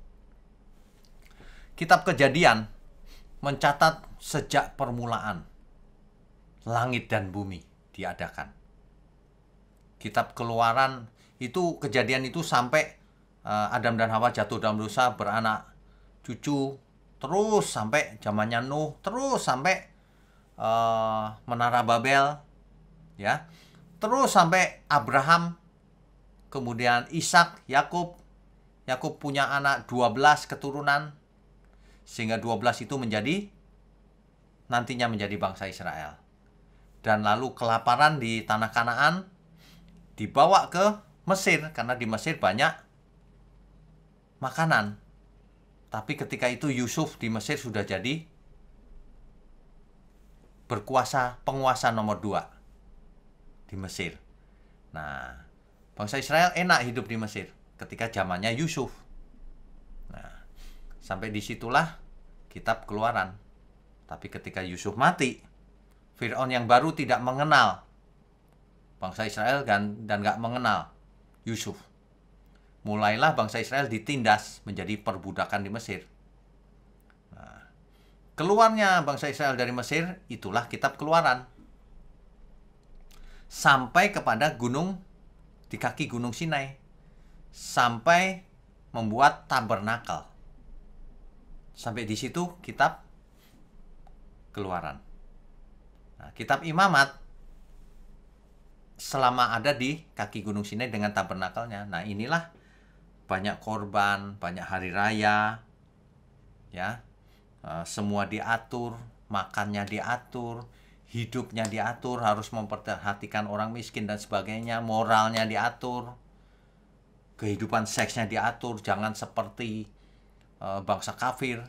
Kitab Kejadian mencatat sejak permulaan langit dan bumi diadakan. Kitab Keluaran itu, Kejadian itu sampai Adam dan Hawa jatuh dalam dosa, beranak cucu, terus sampai zamannya Nuh, terus sampai Menara Babel, ya, terus sampai Abraham, kemudian Ishak, Yakub punya anak 12 keturunan, sehingga 12 itu nantinya menjadi bangsa Israel. Dan lalu kelaparan di tanah Kanaan, dibawa ke Mesir, karena di Mesir banyak makanan. Tapi ketika itu Yusuf di Mesir sudah jadi penguasa nomor 2 di Mesir. Nah, bangsa Israel enak hidup di Mesir ketika zamannya Yusuf. Nah, sampai disitulah kitab Keluaran. Tapi ketika Yusuf mati, Fir'aun yang baru tidak mengenal bangsa Israel dan gak mengenal Yusuf. Mulailah bangsa Israel ditindas menjadi perbudakan di Mesir. Nah, keluarnya bangsa Israel dari Mesir, itulah kitab Keluaran. Sampai kepada di kaki gunung Sinai. Sampai membuat tabernakel. Sampai di situ kitab Keluaran. Nah, kitab Imamat selama ada di kaki gunung Sinai dengan tabernakelnya. Nah, inilah banyak korban, banyak hari raya, ya, semua diatur, makannya diatur, hidupnya diatur, harus memperhatikan orang miskin dan sebagainya, moralnya diatur, kehidupan seksnya diatur, jangan seperti bangsa kafir,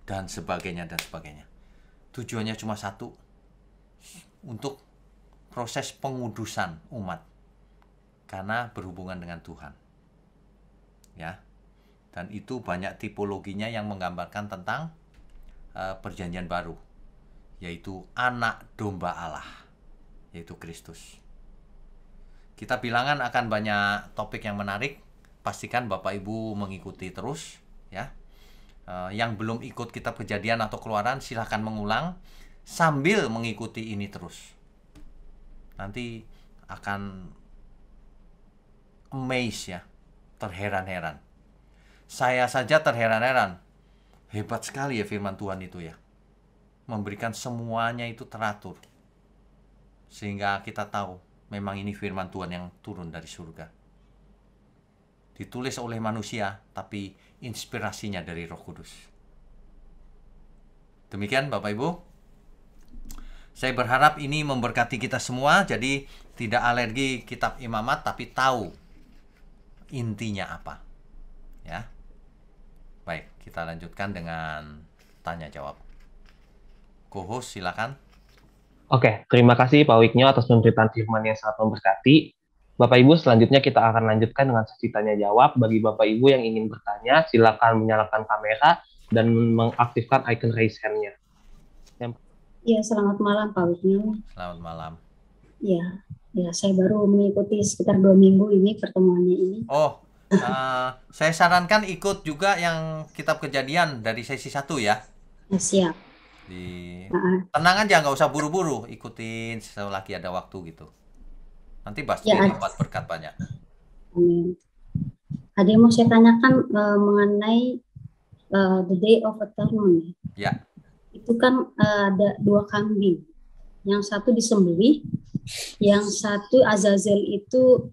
dan sebagainya, dan sebagainya. Tujuannya cuma satu, untuk proses pengudusan umat, karena berhubungan dengan Tuhan. Ya, dan itu banyak tipologinya yang menggambarkan tentang perjanjian baru, yaitu anak domba Allah, yaitu Kristus. Kita Bilangan akan banyak topik yang menarik. Pastikan Bapak Ibu mengikuti terus, ya. Yang belum ikut kitab Kejadian atau Keluaran, silahkan mengulang sambil mengikuti ini terus. Nanti akan amazed, ya, terheran-heran. Saya saja terheran-heran. Hebat sekali ya firman Tuhan itu, ya. Memberikan semuanya itu teratur. Sehingga kita tahu memang ini firman Tuhan yang turun dari surga. Ditulis oleh manusia, tapi inspirasinya dari Roh Kudus. Demikian Bapak Ibu. Saya berharap ini memberkati kita semua. Jadi tidak alergi kitab Imamat, tapi tahu intinya apa, ya. Baik, kita lanjutkan dengan tanya jawab. Co-host silakan. Oke, terima kasih Pak Wiknyo atas pemberitaan firman yang sangat memberkati. Bapak Ibu, selanjutnya kita akan lanjutkan dengan sesi tanya jawab. Bagi Bapak Ibu yang ingin bertanya, silakan menyalakan kamera dan mengaktifkan icon raise hand-nya. Ya, selamat malam Pak Wiknyo. Selamat malam. Ya, saya baru mengikuti sekitar 2 minggu ini pertemuannya ini. Oh, saya sarankan ikut juga yang kitab Kejadian dari sesi 1 ya. Siap. Tenang aja, nggak usah buru-buru, ikutin selagi ada waktu gitu. Nanti pasti dapat berkat banyak. Amin. Ada yang mau saya tanyakan mengenai the day of atonement. Ya. Itu kan ada 2 kambing. Yang satu disembelih, yang satu Azazel itu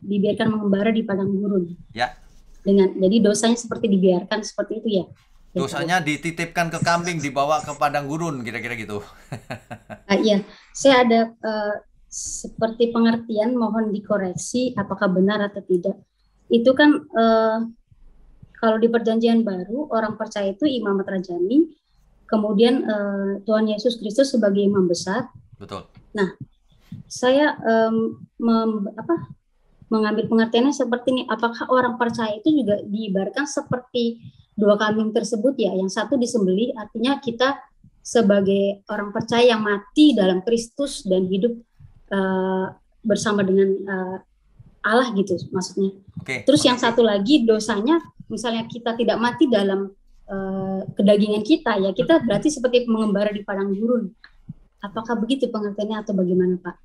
dibiarkan mengembara di padang gurun. Ya. Jadi dosanya seperti dibiarkan seperti itu ya. Dosanya dititipkan ke kambing, dibawa ke padang gurun, kira-kira gitu. Iya, saya ada seperti pengertian, mohon dikoreksi apakah benar atau tidak. Itu kan kalau di perjanjian baru orang percaya itu imamat rajani, kemudian Tuhan Yesus Kristus sebagai imam besar. Betul. Nah, saya mengambil pengertiannya seperti ini, apakah orang percaya itu juga diibaratkan seperti 2 kambing tersebut ya, yang satu disembelih, artinya kita sebagai orang percaya yang mati dalam Kristus dan hidup bersama dengan Allah gitu maksudnya. Terus yang satu lagi dosanya, misalnya kita tidak mati dalam kedagingan kita, ya kita berarti seperti mengembara di padang gurun. Apakah begitu pengertiannya atau bagaimana Pak?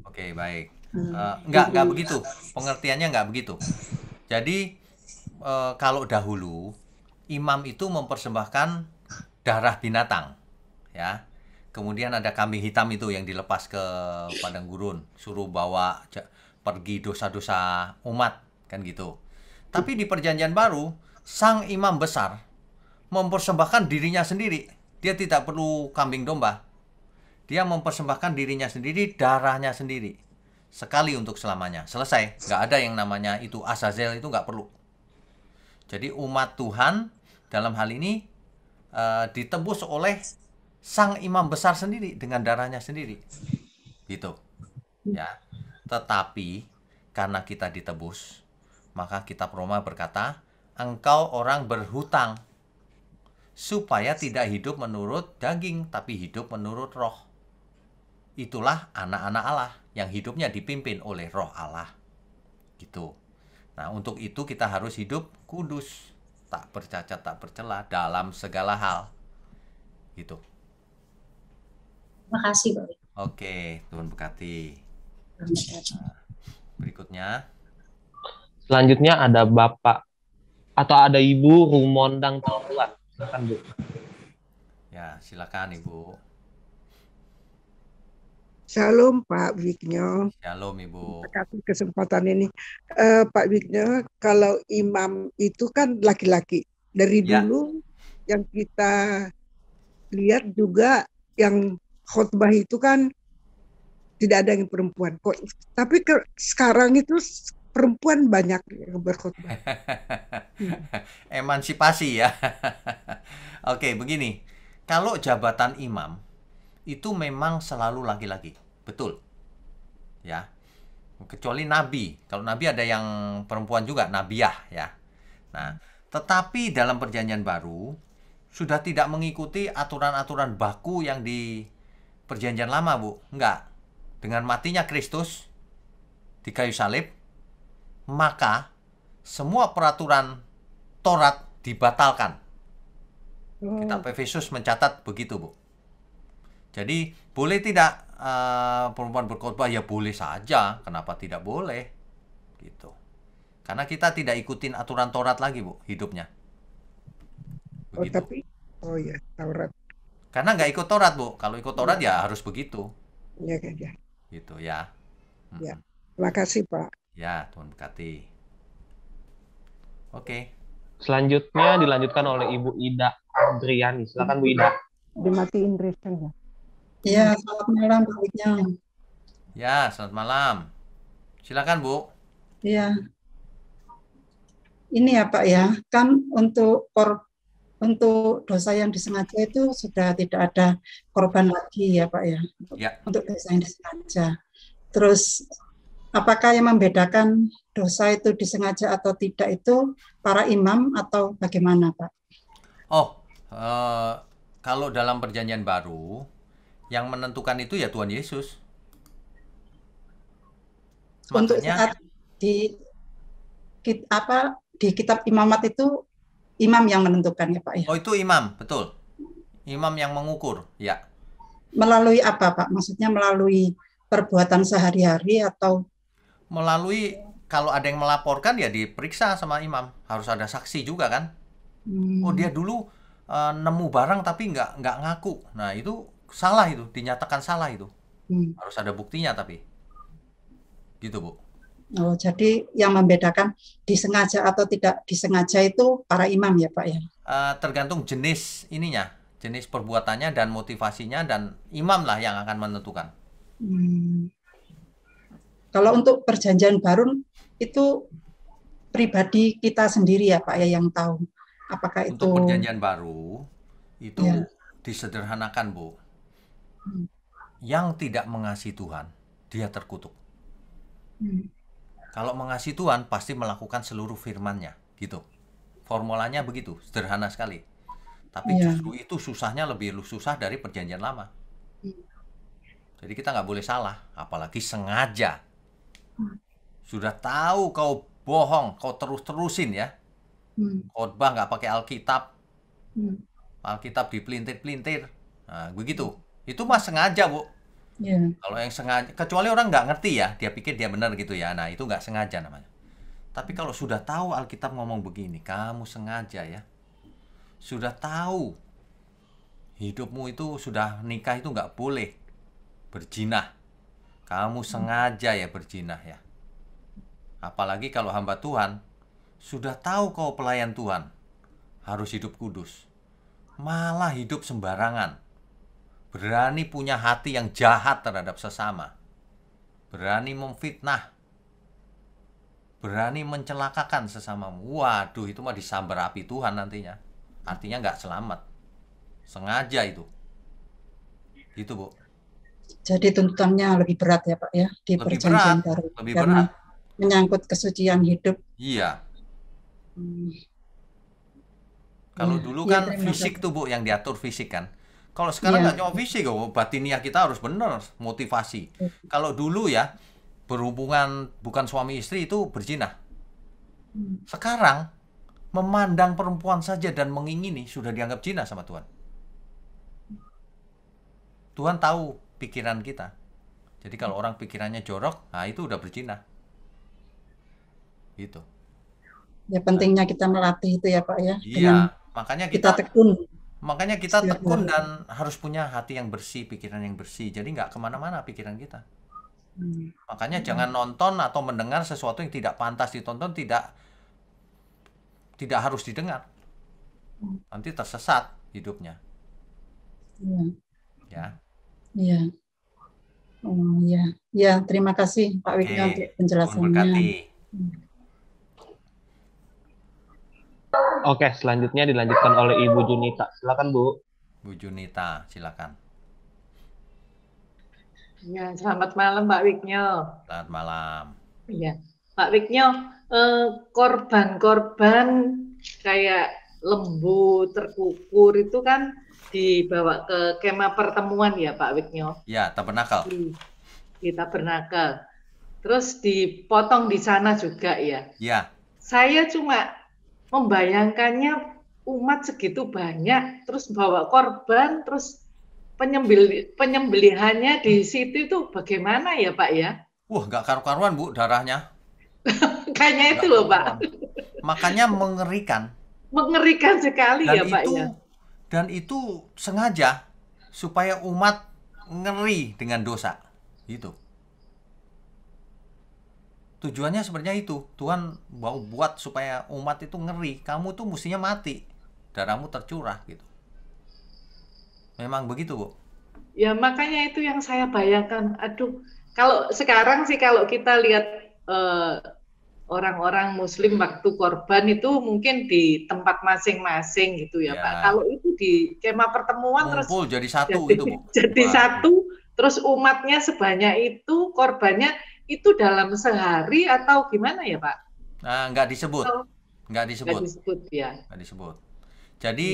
Oke, baik. Enggak begitu. Pengertiannya enggak begitu. Jadi kalau dahulu imam itu mempersembahkan darah binatang, ya. Kemudian ada kambing hitam itu yang dilepas ke padang gurun, suruh bawa pergi dosa-dosa umat, kan gitu. Tapi di Perjanjian Baru, sang imam besar mempersembahkan dirinya sendiri. Dia tidak perlu kambing domba. Dia mempersembahkan dirinya sendiri, darahnya sendiri. Sekali untuk selamanya. Selesai. Nggak ada yang namanya itu Azazel, itu nggak perlu. Jadi umat Tuhan dalam hal ini ditebus oleh sang imam besar sendiri dengan darahnya sendiri. Gitu. Ya. Tetapi karena kita ditebus, maka kitab Roma berkata, engkau orang berhutang supaya tidak hidup menurut daging, tapi hidup menurut roh. Itulah anak-anak Allah yang hidupnya dipimpin oleh roh Allah. Gitu. Nah, untuk itu kita harus hidup kudus, tak bercacat, tak bercela dalam segala hal. Gitu. Terima kasih, Pak. Oke, Tuhan berkati. Nah, berikutnya. Selanjutnya ada Bapak atau ada Ibu Rumondang Taulan. Silakan, Bu. Ya, silakan Ibu. Shalom Pak Wigno. Shalom Ibu. Terima kasih kesempatan ini. Pak Wigno, kalau imam itu kan laki-laki. Dari dulu yang kita lihat juga yang khotbah itu kan tidak ada yang perempuan. Tapi sekarang itu perempuan banyak yang berkhotbah. Emansipasi ya. Oke, begini. Kalau jabatan imam itu memang selalu laki-laki, betul, ya. Kecuali nabi. Kalau nabi ada yang perempuan juga, nabiyah, ya. Nah, tetapi dalam Perjanjian Baru sudah tidak mengikuti aturan-aturan baku yang di Perjanjian Lama, Bu. Enggak. Dengan matinya Kristus di kayu salib, maka semua peraturan Taurat dibatalkan. Kitab Efesus mencatat begitu, Bu. Jadi boleh tidak perempuan berkhotbah? Ya boleh saja. Kenapa tidak boleh? Gitu. Karena kita tidak ikutin aturan Taurat lagi, Bu, hidupnya. Begitu. Ya, Taurat. Karena nggak ikut Taurat, Bu. Kalau ikut Taurat ya harus begitu. Ya. Gitu ya. Ya. Terima kasih, Pak. Ya, Tuhan berkati. Oke. Selanjutnya dilanjutkan oleh Ibu Ida Adriani. Silakan Bu Ida. Dimatiin ya. Ya, selamat malam Pak Wigno. Ya, selamat malam. Silakan Bu. Ya. Ini ya Pak ya, kan untuk dosa yang disengaja itu sudah tidak ada korban lagi ya Pak ya. Untuk dosa yang disengaja. Terus apakah yang membedakan dosa itu disengaja atau tidak itu para imam atau bagaimana Pak? Kalau dalam Perjanjian Baru yang menentukan itu ya Tuhan Yesus. Untuk saat di kitab imamat itu imam yang menentukan ya Pak ya? Itu imam, betul. Imam yang mengukur, ya. Melalui apa Pak? Maksudnya melalui perbuatan sehari-hari atau? Melalui, kalau ada yang melaporkan ya diperiksa sama imam. Harus ada saksi juga kan. Dia dulu nemu barang tapi nggak ngaku. Nah itu salah, itu dinyatakan salah itu. Harus ada buktinya tapi. Gitu Bu. Jadi yang membedakan disengaja atau tidak disengaja itu para imam ya Pak ya? Tergantung jenis ininya, jenis perbuatannya dan motivasinya, dan imam lah yang akan menentukan. Kalau untuk Perjanjian Baru itu pribadi kita sendiri ya Pak ya yang tahu. Apakah itu? Untuk Perjanjian Baru itu disederhanakan Bu. Yang tidak mengasihi Tuhan, dia terkutuk. Kalau mengasihi Tuhan pasti melakukan seluruh firman-Nya, gitu. Formulanya begitu, sederhana sekali. Tapi justru itu susahnya lebih susah dari perjanjian lama. Jadi kita nggak boleh salah, apalagi sengaja. Sudah tahu kau bohong, kau terus-terusin ya. Khotbah nggak pakai Alkitab. Alkitab dipelintir-pelintir. Nah, begitu. Itu mah sengaja, Bu. Kalau yang sengaja, kecuali orang nggak ngerti ya, dia pikir dia benar gitu ya. Nah, itu nggak sengaja namanya. Tapi kalau sudah tahu Alkitab ngomong begini, kamu sengaja ya. Sudah tahu hidupmu itu sudah nikah itu nggak boleh berzinah. Kamu sengaja ya berzinah ya. Apalagi kalau hamba Tuhan sudah tahu kau pelayan Tuhan harus hidup kudus, malah hidup sembarangan, berani punya hati yang jahat terhadap sesama, berani memfitnah, berani mencelakakan sesamamu. Waduh, itu mah disambar api Tuhan nantinya. Artinya nggak selamat. Sengaja itu. Itu, Bu. Jadi tuntutannya lebih berat ya Pak ya di Lebih perjanjian berat, baru. lebih Karena berat. menyangkut kesucian hidup. Iya. Kalau dulu kan fisik tuh, Bu, yang diatur fisik kan. Kalau sekarang nggak cuma fisik, oh, batiniah kita harus benar, motivasi. Kalau dulu ya, berhubungan bukan suami istri itu berzina. Sekarang, memandang perempuan saja dan mengingini sudah dianggap zina sama Tuhan. Tuhan tahu pikiran kita. Jadi kalau orang pikirannya jorok, nah itu udah berzina. Gitu. Ya pentingnya kita melatih itu ya Pak ya. Iya, makanya kita tekun. Makanya kita tekun dan harus punya hati yang bersih, pikiran yang bersih. Jadi nggak kemana-mana pikiran kita. Makanya jangan nonton atau mendengar sesuatu yang tidak pantas ditonton, tidak harus didengar. Nanti tersesat hidupnya. Ya. Iya. Oh iya. Ya, terima kasih Pak Wigno untuk penjelasannya. Oke, selanjutnya dilanjutkan oleh Ibu Junita. Silakan, Bu. Bu Junita, silakan. Ya, selamat malam Pak Wigno. Selamat malam. Iya, Pak Wigno, korban-korban kayak lembu, terkukur itu kan dibawa ke kemah pertemuan ya Pak Wigno? Ya, tabernakel. Di tabernakel. Terus dipotong di sana juga ya? Ya. Saya cuma membayangkannya umat segitu banyak, terus bawa korban, terus penyembelihannya di situ itu bagaimana ya Pak ya? Wah, nggak karu-karuan Bu darahnya. Kayaknya itu loh Pak. Makanya mengerikan. Mengerikan sekali ya Pak ya. Dan itu sengaja supaya umat ngeri dengan dosa. Gitu. Tujuannya sebenarnya itu. Tuhan mau buat supaya umat itu ngeri. Kamu tuh mestinya mati. Darahmu tercurah gitu. Memang begitu, Bu. Ya makanya itu yang saya bayangkan. Aduh, kalau sekarang sih kalau kita lihat orang-orang Muslim waktu korban itu mungkin di tempat masing-masing gitu ya, Pak. Kalau itu di kemah pertemuan ngumpul terus jadi satu gitu, Bu. Jadi satu, terus umatnya sebanyak itu, korbannya itu dalam sehari atau gimana ya, Pak? Nah, nggak disebut. Nggak disebut. Nggak disebut ya. Nggak disebut. Jadi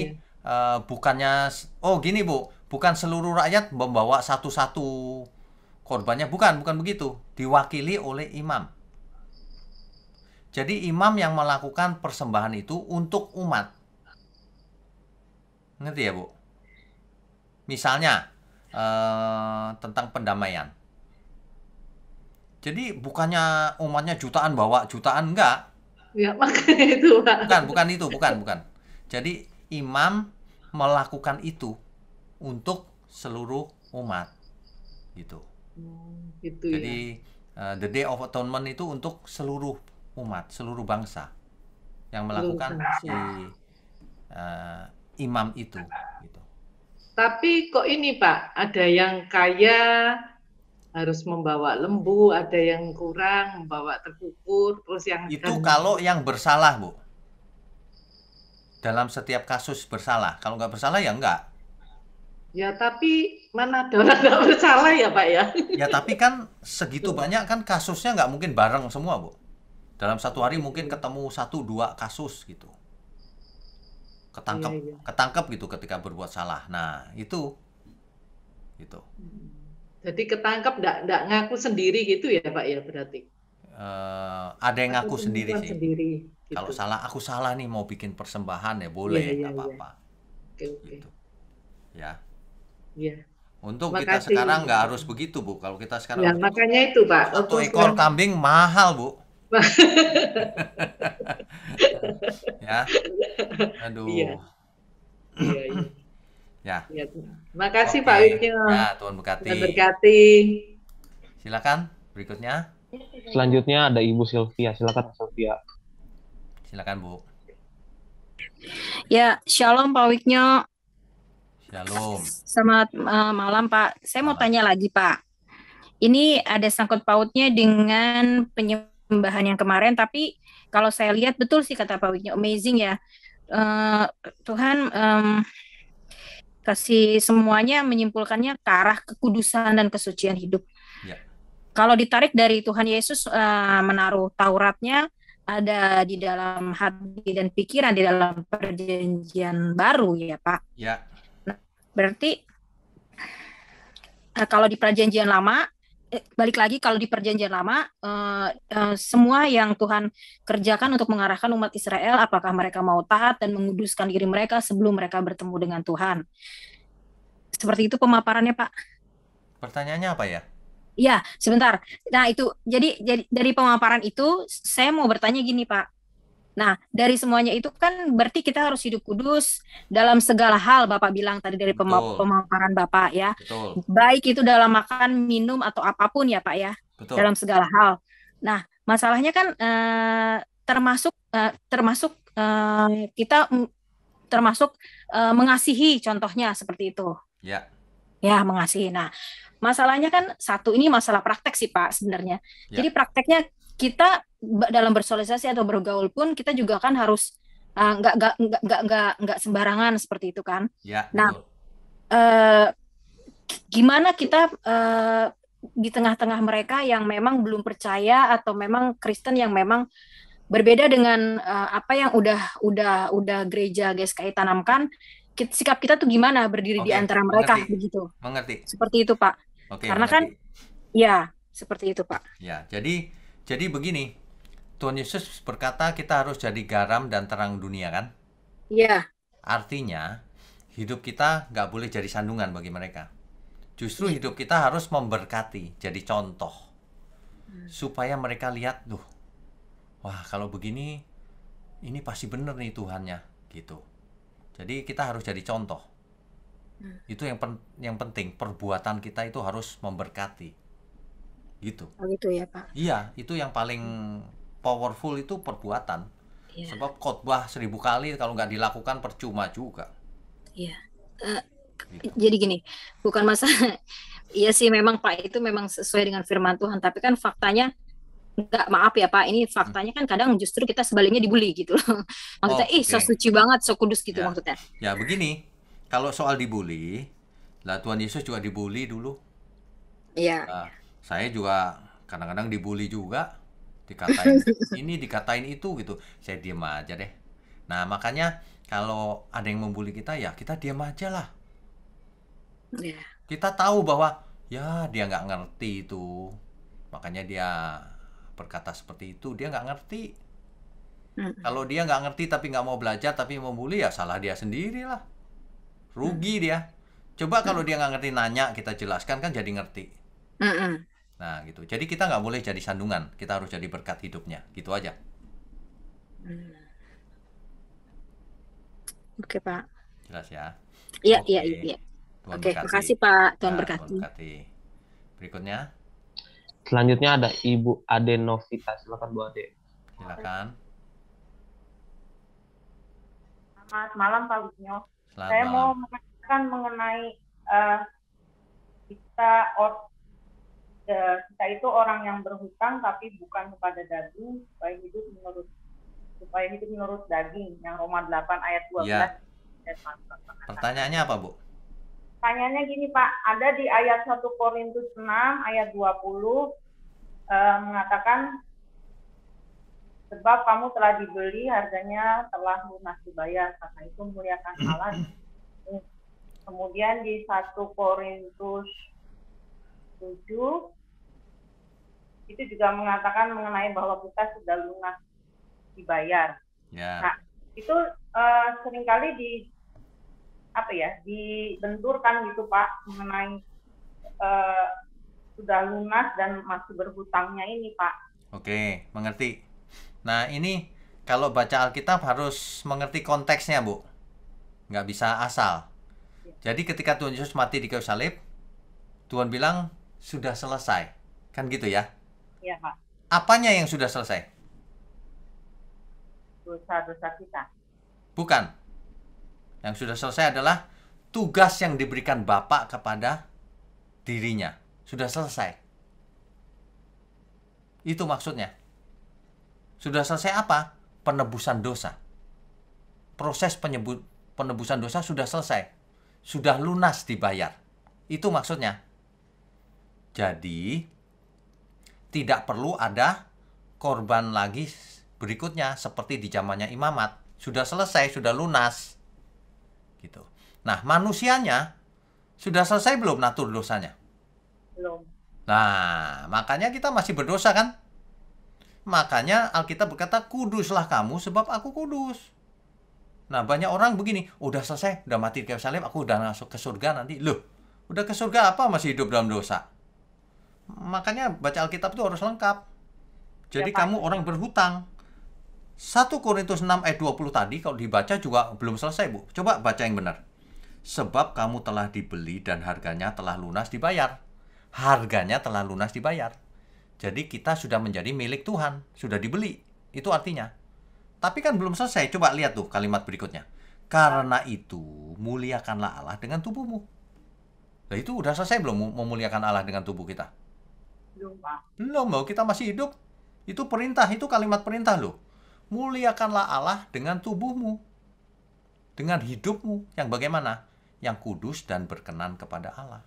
bukannya, oh gini Bu, bukan seluruh rakyat membawa satu-satu korbannya, bukan begitu. Diwakili oleh imam. Jadi imam yang melakukan persembahan itu untuk umat. Ngerti ya, Bu? Misalnya tentang pendamaian. Jadi bukannya umatnya jutaan bawa jutaan, enggak. Ya, makanya itu, Pak. Bukan. Jadi imam melakukan itu untuk seluruh umat. Gitu. Gitu. Jadi the Day of Atonement itu untuk seluruh umat, seluruh bangsa yang melakukan si imam itu. Gitu. Tapi kok ini Pak, ada yang kaya harus membawa lembu, ada yang kurang membawa terkukur, terus yang itu kalau yang bersalah, Bu. Dalam setiap kasus bersalah. Kalau nggak bersalah ya enggak. Ya tapi mana ada orang nggak bersalah ya Pak ya? Ya tapi kan segitu banyak kan kasusnya nggak mungkin bareng semua, Bu. Dalam satu hari mungkin ketemu 1-2 kasus gitu. ketangkep gitu ketika berbuat salah. Nah, itu. Gitu. Jadi ketangkep enggak ngaku sendiri gitu ya, Pak ya berarti. Ada yang ngaku sendiri sih. Sendiri, gitu. Kalau salah, aku salah nih mau bikin persembahan ya boleh, nggak apa-apa. Oke. Gitu. Ya. Iya. Untuk kita sekarang nggak harus begitu, Bu. Kalau kita sekarang ya, makanya itu, Pak. Satu ekor kambing mahal, Bu. Ya. Aduh. Iya. Ya. Makasih Pak Wikyo. Ya, Tuhan berkati. Tuhan berkati. Silakan berikutnya. Selanjutnya ada Ibu Sylvia. Silakan Sylvia. Silakan, Bu. Ya, Shalom Pak Wiknyo. Shalom. Selamat malam Pak. Saya mau tanya lagi Pak. Ini ada sangkut pautnya dengan penyembahan yang kemarin, tapi kalau saya lihat betul sih kata Pak Wiknyo, amazing ya. Tuhan kasih semuanya menyimpulkannya ke arah kekudusan dan kesucian hidup. Ya. Kalau ditarik dari Tuhan Yesus menaruh Tauratnya ada di dalam hati dan pikiran di dalam perjanjian baru ya Pak. Ya. Nah, berarti kalau di perjanjian lama, balik lagi kalau di perjanjian lama semua yang Tuhan kerjakan untuk mengarahkan umat Israel, apakah mereka mau taat dan menguduskan diri mereka sebelum mereka bertemu dengan Tuhan. Seperti itu pemaparannya Pak. Pertanyaannya apa ya? Ya, sebentar. Nah, itu jadi dari pemaparan itu saya mau bertanya gini, Pak. Nah, dari semuanya itu kan berarti kita harus hidup kudus dalam segala hal, Bapak bilang tadi dari pemaparan Bapak ya. Betul. Baik itu dalam makan, minum atau apapun ya, Pak ya. Betul. Dalam segala hal. Nah, masalahnya kan kita termasuk mengasihi contohnya seperti itu. Ya. Ya, mengasihi. Nah, masalahnya kan satu ini masalah praktek sih Pak sebenarnya. Ya. Jadi prakteknya kita dalam bersosialisasi atau bergaul pun kita juga kan harus nggak sembarangan seperti itu kan. Ya, nah, gimana kita di tengah-tengah mereka yang memang belum percaya atau memang Kristen yang memang berbeda dengan apa yang udah gereja GSKI tanamkan. Sikap kita tuh gimana berdiri di antara mereka begitu. Mengerti. Seperti itu Pak. Karena mengerti. Kan ya seperti itu Pak. Ya, jadi begini. Tuhan Yesus berkata kita harus jadi garam dan terang dunia kan? Iya. Artinya hidup kita nggak boleh jadi sandungan bagi mereka. Justru hidup kita harus memberkati, jadi contoh. Supaya mereka lihat, wah kalau begini ini pasti benar nih Tuhannya gitu. Jadi kita harus jadi contoh. Itu yang penting, perbuatan kita itu harus memberkati. Gitu. Oh gitu ya Pak. Iya, itu yang paling powerful itu perbuatan. Iya. Sebab khotbah 1000 kali kalau nggak dilakukan percuma juga. Iya. Gitu. Jadi gini, bukan masalah. Iya sih memang Pak itu memang sesuai dengan firman Tuhan, tapi kan faktanya maaf ya Pak, ini faktanya kan kadang justru kita sebaliknya dibully gitu loh. Maksudnya, so suci banget, so kudus gitu ya. maksudnya. Ya begini, kalau soal dibully, lah Tuhan Yesus juga dibully dulu. Iya. Saya juga kadang-kadang dibully juga, dikatain ini, dikatain itu gitu. Saya diam aja deh. Nah makanya kalau ada yang membuli kita, ya kita diam aja lah. Ya. Kita tahu bahwa ya dia nggak ngerti itu, makanya dia berkata seperti itu, dia nggak ngerti. Kalau dia nggak ngerti tapi nggak mau belajar tapi membuli, ya salah dia sendiri lah, rugi dia. Coba kalau dia nggak ngerti nanya, kita jelaskan kan jadi ngerti. Nah gitu, jadi kita nggak boleh jadi sandungan, kita harus jadi berkat hidupnya, gitu aja. Oke Pak. Jelas ya? Iya. Oke, makasih Pak, Tuhan berkati. Berikutnya. Selanjutnya ada Ibu Ade Novita. Silakan Bu Ade. Silakan. Selamat malam Pak Wiknyo. Saya mau menanyakan mengenai kita itu orang yang berhutang tapi bukan kepada daging, supaya hidup menurut daging, yang Roma 8 ayat 12. Ya. Pertanyaannya apa, Bu? Pertanyaannya gini Pak, ada di ayat 1 Korintus 6 ayat 20 mengatakan sebab kamu telah dibeli, harganya telah lunas dibayar, karena itu muliakan Allah. Kemudian di 1 Korintus 7 itu juga mengatakan mengenai bahwa kita sudah lunas dibayar. Nah, itu seringkali dibenturkan gitu Pak, mengenai sudah lunas dan masih berhutangnya ini Pak. Oke, mengerti. Nah, ini kalau baca Alkitab harus mengerti konteksnya, Bu. Nggak bisa asal. Jadi ketika Tuhan Yesus mati di kayu salib, Tuhan bilang sudah selesai. Kan gitu ya? Iya, Pak. Apanya yang sudah selesai? Dosa-dosa kita. Bukan. Yang sudah selesai adalah tugas yang diberikan Bapa kepada dirinya. Sudah selesai. Itu maksudnya. Sudah selesai apa? Penebusan dosa. Proses penebusan dosa sudah selesai. Sudah lunas dibayar. Itu maksudnya. Jadi, tidak perlu ada korban lagi berikutnya seperti di zamannya imamat. Sudah selesai, sudah lunas. Gitu. Nah, manusianya sudah selesai belum natur dosanya? Belum. Nah, makanya kita masih berdosa kan? Makanya Alkitab berkata, kuduslah kamu sebab aku kudus. Nah, banyak orang begini, udah selesai, udah mati di kayu salib, aku udah masuk ke surga nanti. Loh, udah ke surga apa masih hidup dalam dosa? Makanya baca Alkitab itu harus lengkap. Jadi ya, kamu orang berhutang. 1 Korintus 6 ayat 20 tadi kalau dibaca juga belum selesai, Bu. Coba baca yang benar. Sebab kamu telah dibeli dan harganya telah lunas dibayar. Harganya telah lunas dibayar. Jadi kita sudah menjadi milik Tuhan, sudah dibeli. Itu artinya. Tapi kan belum selesai. Coba lihat tuh kalimat berikutnya. Karena itu muliakanlah Allah dengan tubuhmu. Nah, itu udah selesai belum memuliakan Allah dengan tubuh kita? Belum, Pak. Belum, loh, kita masih hidup. Itu perintah, itu kalimat perintah loh. Muliakanlah Allah dengan tubuhmu. Dengan hidupmu yang bagaimana? Yang kudus dan berkenan kepada Allah.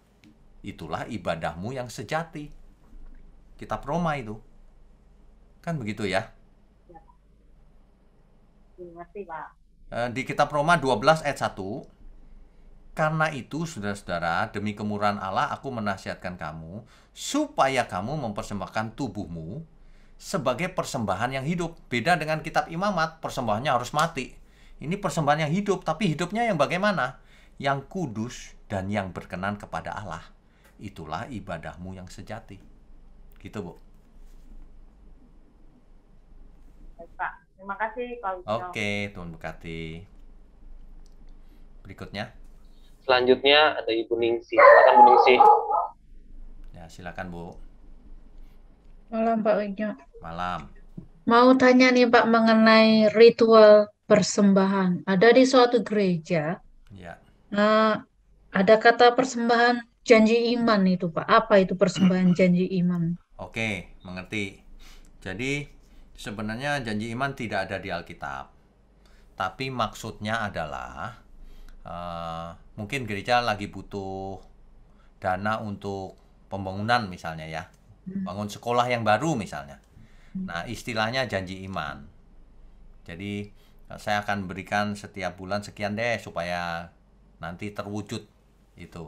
Itulah ibadahmu yang sejati. Kitab Roma itu. Kan begitu ya? Ya. Terima kasih, Pak. Di kitab Roma 12 ayat 1. Karena itu, saudara-saudara, demi kemurahan Allah, aku menasihatkan kamu, supaya kamu mempersembahkan tubuhmu sebagai persembahan yang hidup. Beda dengan kitab imamat, persembahannya harus mati. Ini persembahan yang hidup, tapi hidupnya yang bagaimana? Yang kudus dan yang berkenan kepada Allah. Itulah ibadahmu yang sejati. Gitu, Bu. Baik, Pak. Terima kasih, Pak. Oke, Tuhan berkati. Berikutnya. Selanjutnya ada Ibu Ningsi. Silakan Bu Ningsi. Ya, silakan, Bu. Malam, Pak Wigno. Malam. Mau tanya nih, Pak, mengenai ritual persembahan. Ada di suatu gereja, ya. Ada kata persembahan janji iman itu, Pak. Apa itu persembahan janji iman? Oke, mengerti. Jadi, sebenarnya janji iman tidak ada di Alkitab. Tapi maksudnya adalah, mungkin gereja lagi butuh dana untuk pembangunan misalnya ya. Bangun sekolah yang baru misalnya. Nah, istilahnya janji iman. Jadi, saya akan berikan setiap bulan sekian deh supaya nanti terwujud itu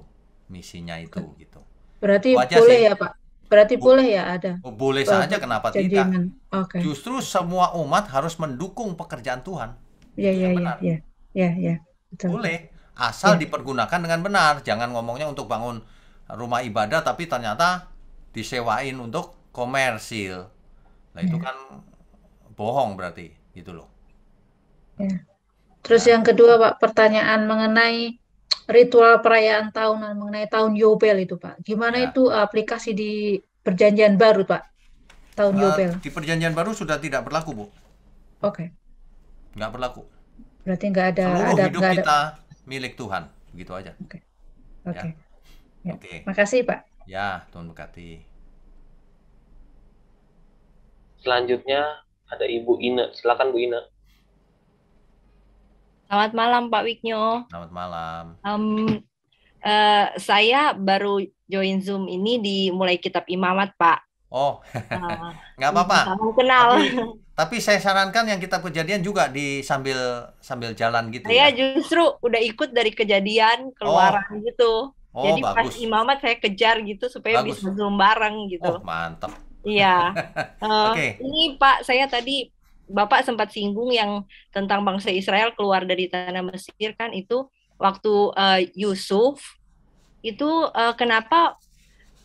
misinya itu gitu. Berarti boleh ya, Pak? Berarti boleh ya ada? Boleh saja, kenapa tidak? Okay. Justru semua umat harus mendukung pekerjaan Tuhan. Ya. Betul. Boleh, asal dipergunakan dengan benar. Jangan ngomongnya untuk bangun rumah ibadah tapi ternyata disewain untuk komersil. Nah, itu kan bohong berarti, gitu loh. Ya. Terus yang kedua, Pak, pertanyaan mengenai ritual perayaan tahunan, mengenai tahun Yobel itu, Pak. Gimana itu aplikasi di Perjanjian Baru, Pak? Tahun Yobel. Di Perjanjian Baru sudah tidak berlaku, Bu. Oke. Nggak berlaku. Berarti nggak ada. Seluruh hidup kita milik Tuhan, begitu aja. Oke. Ya. Makasih, Pak. Ya, Tuhan berkati. Selanjutnya ada Ibu Ina. Silakan Bu Ina. Selamat malam, Pak Wigno. Selamat malam. Saya baru join Zoom ini di mulai kitab imamat, Pak. Oh, Nah, nggak apa-apa. kamu kenal. Tapi saya sarankan yang kitab Kejadian juga di sambil jalan gitu Saya ya. justru udah ikut dari Kejadian, Oh, Keluaran gitu. oh Jadi pas bagus, imamat saya kejar gitu supaya bagus. bisa zoom bareng Oh, gitu. mantap. Iya. Oke, Ini Pak, saya tadi Bapak sempat singgung yang tentang bangsa Israel keluar dari tanah Mesir kan itu waktu Yusuf itu kenapa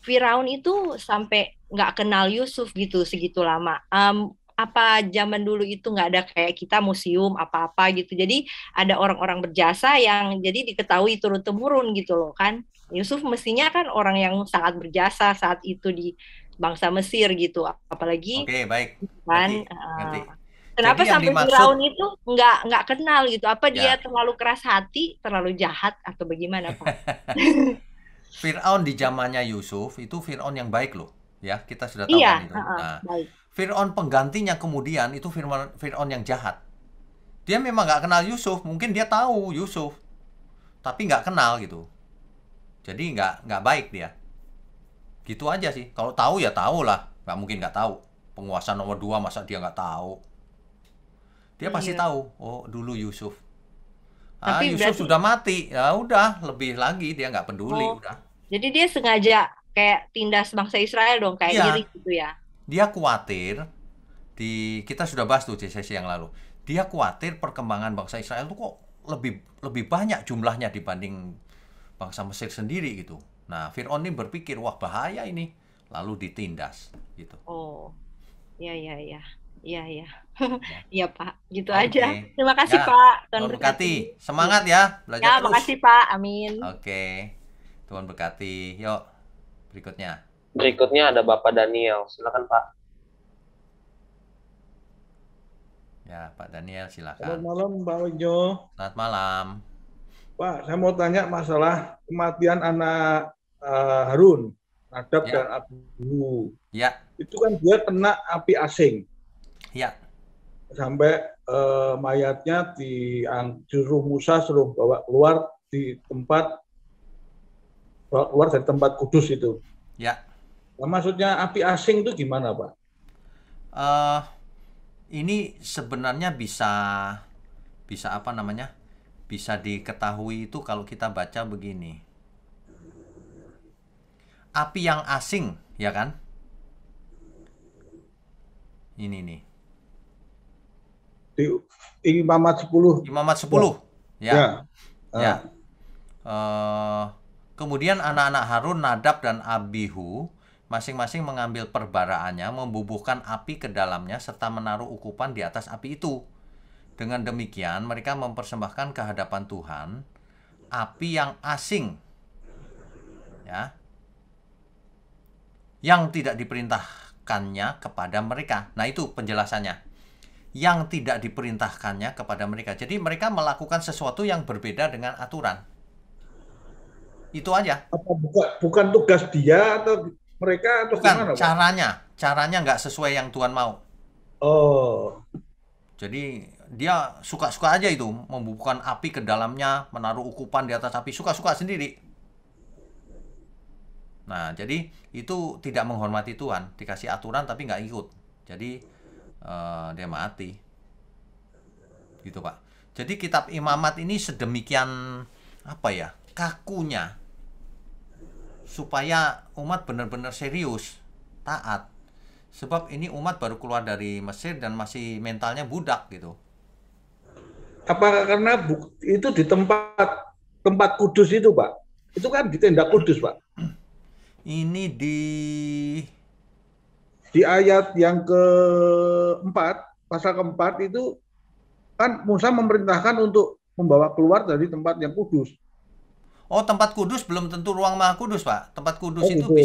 Firaun itu sampai nggak kenal Yusuf gitu segitu lama. Apa zaman dulu itu nggak ada kayak kita museum apa-apa gitu. Jadi ada orang-orang berjasa yang jadi diketahui turun-temurun gitu loh kan. Yusuf mestinya kan orang yang sangat berjasa saat itu di bangsa Mesir gitu. Apalagi oke, baik. kan Ngerti. kenapa Jadi yang sampai dimaksud, Firaun itu nggak kenal gitu? Apa dia ya, terlalu keras hati, terlalu jahat atau bagaimana Pak? Fir'aun di zamannya Yusuf itu Fir'aun yang baik loh. Ya, kita sudah tahu Iya, kan itu. Nah, baik. Fir'aun penggantinya kemudian itu Fir'aun yang jahat. Dia memang nggak kenal Yusuf, mungkin dia tahu Yusuf, tapi nggak kenal gitu. Jadi nggak baik dia. Gitu aja sih. Kalau tahu ya tahu lah, nggak mungkin nggak tahu. Penguasa nomor 2 masa dia nggak tahu? Dia pasti Iya. tahu. Oh, dulu Yusuf. Tapi Yusuf berarti sudah mati. Ya udah, lebih lagi dia nggak peduli oh, udah. jadi dia sengaja kayak tindas bangsa Israel dong, kayak Iya, iri gitu ya. dia khawatir kita sudah bahas tuh di sesi yang lalu. Dia khawatir perkembangan bangsa Israel tuh kok lebih banyak jumlahnya dibanding bangsa Mesir sendiri gitu. Nah, Fir'aun ini berpikir, wah bahaya ini. Lalu ditindas gitu. Oh, iya. Iya Ya. Iya Pak, gitu aja. Oke. Terima kasih Ya, Pak, Tuhan Tuhan berkati. berkati. Semangat ya, belajar Ya, terus. makasih Pak, amin. Oke. Tuhan berkati. Yuk, berikutnya. Berikutnya ada Bapak Daniel. Silakan Pak. Ya, Pak Daniel Selamat silakan. malam Pak Wijo. Selamat malam. Pak, saya mau tanya masalah kematian anak Harun, Nadab Ya. dan Abihu. Ya, Itu kan dia kena api asing. ya, Sampai mayatnya disuruh Musa suruh bawa keluar dari tempat kudus itu. ya. Nah, maksudnya api asing itu gimana, Pak? Ini sebenarnya bisa apa namanya? Bisa diketahui itu kalau kita baca begini. Api yang asing, ya kan? Ini nih. Di Imamat 10. Imamat 10. Ya. Ya. Ya. Kemudian anak-anak Harun, Nadab dan Abihu masing-masing mengambil perbaraannya, membubuhkan api ke dalamnya serta menaruh ukupan di atas api itu. Dengan demikian mereka mempersembahkan ke hadapan Tuhan api yang asing, ya, yang tidak diperintahkannya kepada mereka. Nah, itu penjelasannya. Yang tidak diperintahkannya kepada mereka. Jadi mereka melakukan sesuatu yang berbeda dengan aturan. Itu aja. Apa bukan tugas dia atau mereka atau Bukan, gimana, Pak? caranya nggak sesuai yang Tuhan mau. Oh. Jadi dia suka-suka aja itu, membubuhkan api ke dalamnya, menaruh ukupan di atas api, suka-suka sendiri. Nah, jadi itu tidak menghormati Tuhan, dikasih aturan tapi nggak ikut. Jadi dia mati. Gitu, Pak. Jadi kitab Imamat ini sedemikian apa ya, kakunya, supaya umat benar-benar serius, taat. Sebab ini umat baru keluar dari Mesir dan masih mentalnya budak gitu. Apakah karena itu di tempat kudus itu, Pak? Itu kan di tenda kudus, Pak. Ini di ayat yang keempat, pasal keempat itu kan Musa memerintahkan untuk membawa keluar dari tempat yang kudus. Oh, tempat kudus belum tentu ruang maha kudus, Pak. Tempat kudus itu gitu.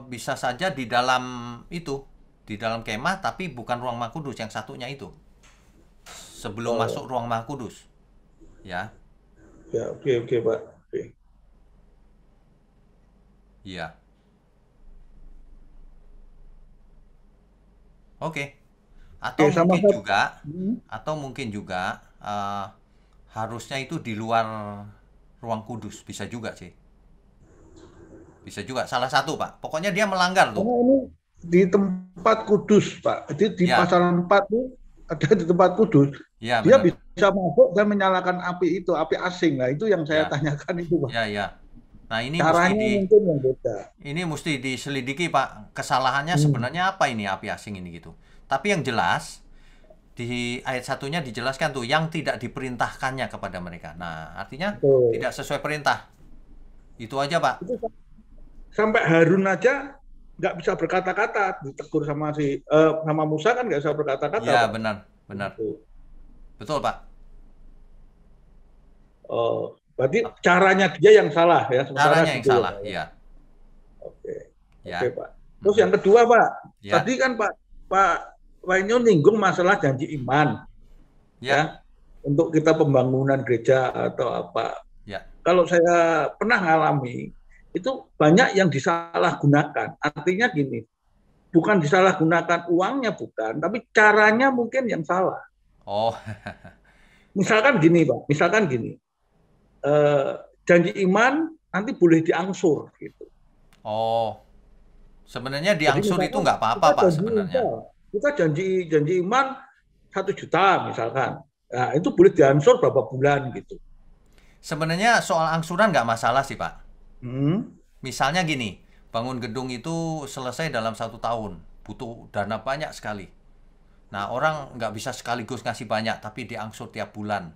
bisa saja di dalam itu, di dalam kemah, tapi bukan ruang maha kudus, yang satunya itu. Sebelum masuk ruang maha kudus. Ya. Ya, oke, Pak. Oke. Iya. Oke. Atau mungkin juga harusnya itu di luar ruang kudus, bisa juga sih. Bisa juga salah satu, Pak. Pokoknya dia melanggar tuh. Karena ini di tempat kudus, Pak. Jadi di Ya. pasal 4 itu ada di tempat kudus. Ya, Dia benar. bisa masuk dan menyalakan api itu, api asing. Nah, itu yang saya Ya. tanyakan itu, Pak. Ya, ya. Nah, ini Caranya mungkin yang beda. ini mesti diselidiki, Pak. Kesalahannya sebenarnya apa ini api asing ini gitu. Tapi yang jelas di ayat 1-nya dijelaskan tuh yang tidak diperintahkannya kepada mereka. Nah, artinya Betul. tidak sesuai perintah. Itu aja, Pak. Itu sampai Harun aja nggak bisa berkata-kata, ditegur sama sama Musa kan nggak bisa berkata-kata. Ya, Pak. benar, benar. Gitu. Betul, Pak. Oh, berarti caranya dia yang salah ya. Sementara Caranya yang gitu ya, salah, Pak, ya. iya. Oke. Ya. Oke, Pak. Terus yang kedua, Pak. Ya. Tadi kan Pak Wainyo nyinggung masalah janji iman. Ya. Untuk kita pembangunan gereja atau apa. Ya. Kalau saya pernah ngalami, itu banyak yang disalahgunakan. Artinya gini, bukan disalahgunakan uangnya, bukan, tapi caranya mungkin yang salah. Oh. Misalkan gini, Pak. Misalkan gini, janji iman nanti boleh diangsur, gitu. Oh. Sebenarnya diangsur Jadi, itu nggak apa-apa, Pak, sebenarnya. Kita janji iman 1 juta misalkan. Nah, itu boleh diangsur berapa bulan gitu. Sebenarnya soal angsuran nggak masalah sih, Pak. Hmm. Misalnya gini, bangun gedung itu selesai dalam 1 tahun. Butuh dana banyak sekali. Nah, orang nggak bisa sekaligus ngasih banyak, tapi diangsur tiap bulan.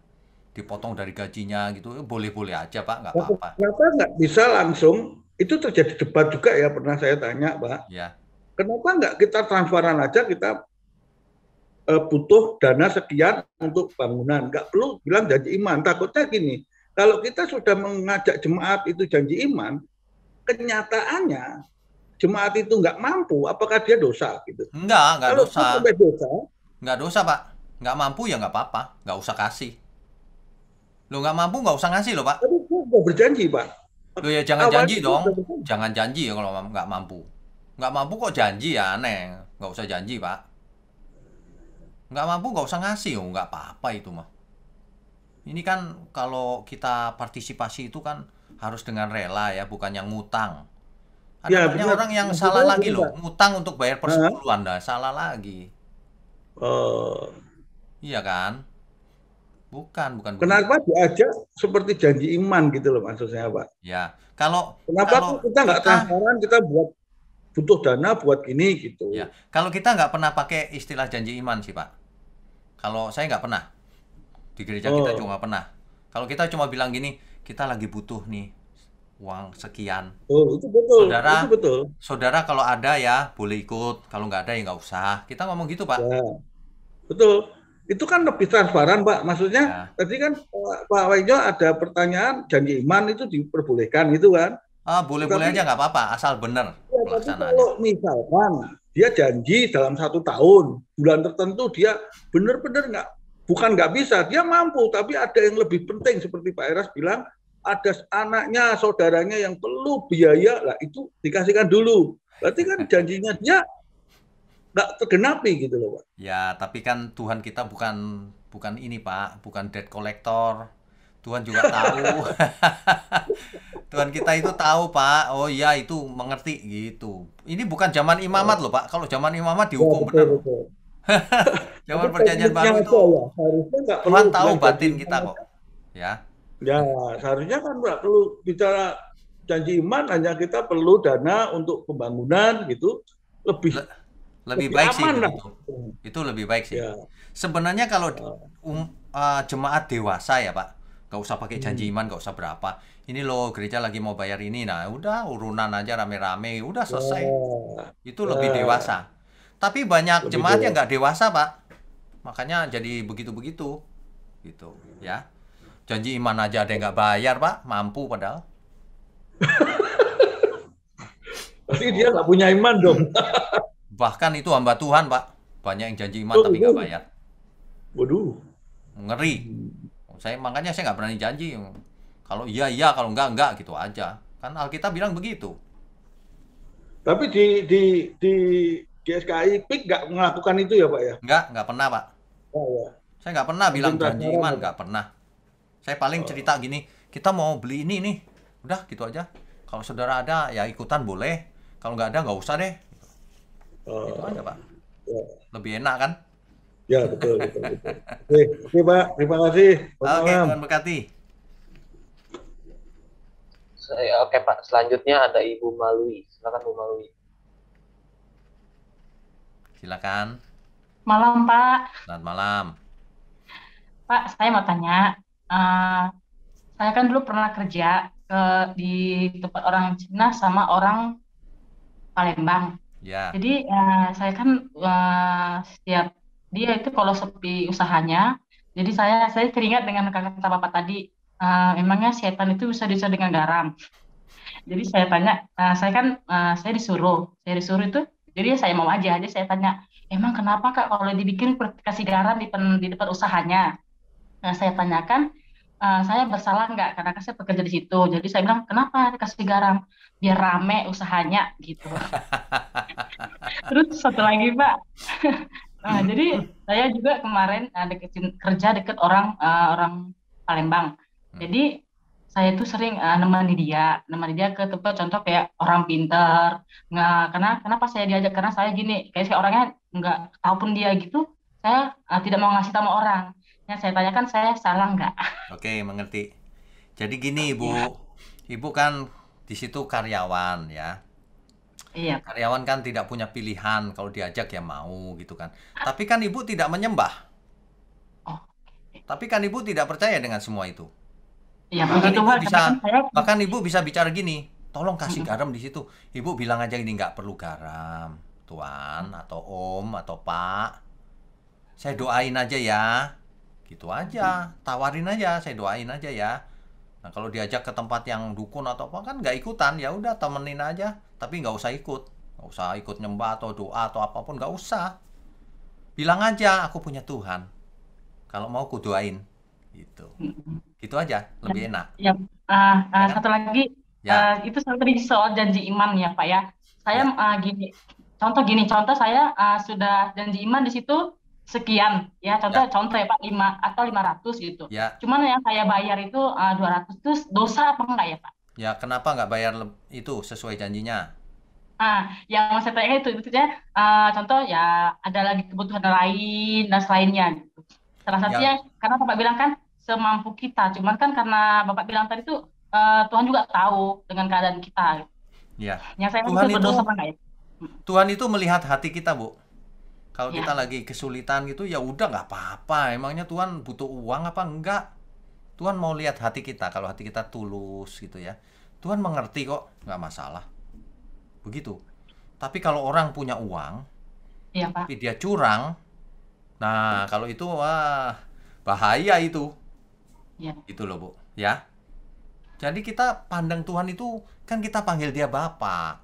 Dipotong dari gajinya gitu, boleh-boleh aja, Pak, nggak apa-apa. Kenapa nggak bisa langsung, itu terjadi debat juga ya, pernah saya tanya, Pak. Ya. Kenapa nggak kita transparan aja, kita butuh dana sekian untuk bangunan. Nggak perlu bilang janji iman. Takutnya gini, kalau kita sudah mengajak jemaat itu janji iman, kenyataannya jemaat itu nggak mampu, apakah dia dosa? Gitu. Nggak Kalau dosa. sampai dosa. Nggak dosa, Pak. Nggak mampu ya nggak apa-apa. Nggak usah kasih. Lo nggak mampu nggak usah ngasih loh, Pak. Tapi nggak berjanji, Pak. Lo ya jangan janji dong. Jangan janji ya kalau nggak mampu. Nggak mampu kok janji ya, aneh. Nggak usah janji, Pak. Nggak mampu nggak usah ngasih, oh, nggak apa-apa itu mah. Ini kan kalau kita partisipasi itu kan harus dengan rela ya, bukan yang ngutang. Ada Ya, banyak benar. orang yang Maksudnya salah lagi gini, loh, Pak. ngutang untuk bayar persepuluhan, dah salah lagi. Iya kan? Bukan Kenapa diajak seperti janji iman gitu loh maksudnya, Pak? Ya, kalau Kenapa kita nggak transparan, kita butuh dana buat gini gitu. Ya, kalau kita nggak pernah pakai istilah janji iman sih, Pak. Kalau saya nggak pernah. Di gereja kita juga nggak pernah. Kalau kita cuma bilang gini, kita lagi butuh nih uang sekian. Oh, itu betul. Saudara, itu betul. Saudara kalau ada ya boleh ikut. Kalau nggak ada ya nggak usah. Kita ngomong gitu, Pak. Ya, betul. Itu kan lebih transparan, Pak. Maksudnya tadi kan Pak Wainyo ada pertanyaan janji iman itu diperbolehkan itu kan? Boleh-boleh aja nggak apa-apa, asal benar pelaksanaannya. Kalau misalkan dia janji dalam 1 tahun, bulan tertentu dia benar-benar bukan nggak bisa, dia mampu, tapi ada yang lebih penting seperti Pak Eras bilang, ada anaknya, saudaranya yang perlu biaya, lah itu dikasihkan dulu. Berarti kan janjinya dia nggak tergenapi gitu loh, Pak. Ya, tapi kan Tuhan kita bukan ini, Pak, bukan debt collector. Tuhan juga tahu. Tuhan kita itu tahu, Pak. Oh iya, itu mengerti gitu. Ini bukan zaman imamat loh, Pak. Kalau zaman imamat dihukum benar. Zaman perjanjian baru itu Tuhan tahu batin kita kok. Ya. Ya, seharusnya kan nggak perlu bicara janji iman, hanya kita perlu dana untuk pembangunan gitu. Lebih baik sih aman lah. Itu lebih baik sih. Ya. Sebenarnya kalau jemaat dewasa ya, Pak, nggak usah pakai janji iman, nggak usah berapa. Ini loh gereja lagi mau bayar ini, nah udah urunan aja rame-rame, udah selesai. Itu lebih dewasa. Tapi banyak jemaat yang nggak dewasa, Pak. Makanya jadi begitu-begitu, gitu, ya. Janji iman aja ada yang nggak bayar, Pak, mampu padahal. Pasti dia nggak punya iman dong. Bahkan itu hamba Tuhan, Pak. Banyak yang janji iman tapi nggak bayar. Waduh. Ngeri. Makanya saya nggak berani janji. Kalau iya, kalau enggak gitu aja. Kan Alkitab bilang begitu. Tapi di GSKI PIK nggak melakukan itu ya, Pak ya? Nggak pernah, Pak. Oh, ya. Saya nggak pernah bilang janji iman, nggak pernah. Saya paling cerita gini, kita mau beli ini nih. Udah gitu aja. Kalau saudara ada, ya ikutan boleh. Kalau nggak ada, nggak usah deh. Itu aja, Pak. Ya. Lebih enak kan? Ya, betul. Oke, Pak. Terima kasih. Selamat Oke, malam. Tuhan berkati. Oke Pak, selanjutnya ada Ibu Malui. Silakan Bu Malui. Silakan. Malam Pak. Selamat malam. Pak, saya mau tanya. Saya kan dulu pernah kerja di tempat orang Cina sama orang Palembang. Ya. Jadi saya kan setiap dia itu kalau sepi usahanya, jadi saya teringat dengan kata Bapak tadi. Memangnya setan itu bisa diusir dengan garam. Jadi saya tanya, saya disuruh itu, jadi saya mau aja. Jadi saya tanya, emang kenapa Kak kalau dibikin kasih garam di depan usahanya? Nah, saya tanyakan, saya bersalah nggak karena kan saya bekerja di situ. Jadi saya bilang, kenapa dikasih garam? Biar rame usahanya gitu. Terus satu lagi Pak, jadi saya juga kemarin kerja deket orang Palembang. Jadi saya tuh sering nemani dia ke tempat contoh kayak orang pintar. Kenapa saya diajak? Karena saya gini, kayak saya orangnya nggak tahu pun dia gitu, saya tidak mau ngasih tahu orang. Yang saya tanyakan, saya salah nggak? Oke, mengerti. Jadi gini Ibu kan di situ karyawan ya. Iya. Karyawan kan tidak punya pilihan, kalau diajak ya mau gitu kan. Tapi kan Ibu tidak menyembah. Tapi kan Ibu tidak percaya dengan semua itu. Ya, bahkan Ibu bisa bicara gini, tolong kasih garam di situ. Ibu bilang aja ini nggak perlu garam, Tuan atau Om atau Pak. Saya doain aja ya, gitu aja. Tawarin aja, saya doain aja ya. Nah kalau diajak ke tempat yang dukun atau apa kan nggak ikutan, ya udah temenin aja. Tapi nggak usah ikut nyembah atau doa atau apapun, nggak usah. Bilang aja aku punya Tuhan. Kalau mau ku doain, gitu. Gitu aja, lebih enak. Ya, satu lagi, itu tadi soal janji iman ya Pak ya. Saya contoh saya sudah janji iman di situ sekian ya, contoh ya Pak 5 atau 500 gitu. Ya. Cuman yang saya bayar itu 200, itu dosa apa enggak ya Pak? Ya, kenapa nggak bayar itu sesuai janjinya? Yang saya tanya itu ya, contoh ya ada lagi kebutuhan lain dan selainnya gitu. Salah satunya karena Bapak bilang kan semampu kita, cuman kan karena Bapak bilang tadi tuh Tuhan juga tahu dengan keadaan kita. Ya. Yang saya Tuhan itu berdosa apa enggak ya? Tuhan itu melihat hati kita, Bu. Kalau kita lagi kesulitan gitu, ya udah nggak apa-apa. Emangnya Tuhan butuh uang apa enggak? Tuhan mau lihat hati kita. Kalau hati kita tulus gitu ya, Tuhan mengerti kok, nggak masalah. Begitu. Tapi kalau orang punya uang, tapi dia curang, nah kalau itu wah bahaya itu. Itu loh Bu, ya. Jadi kita pandang Tuhan itu kan kita panggil dia Bapa.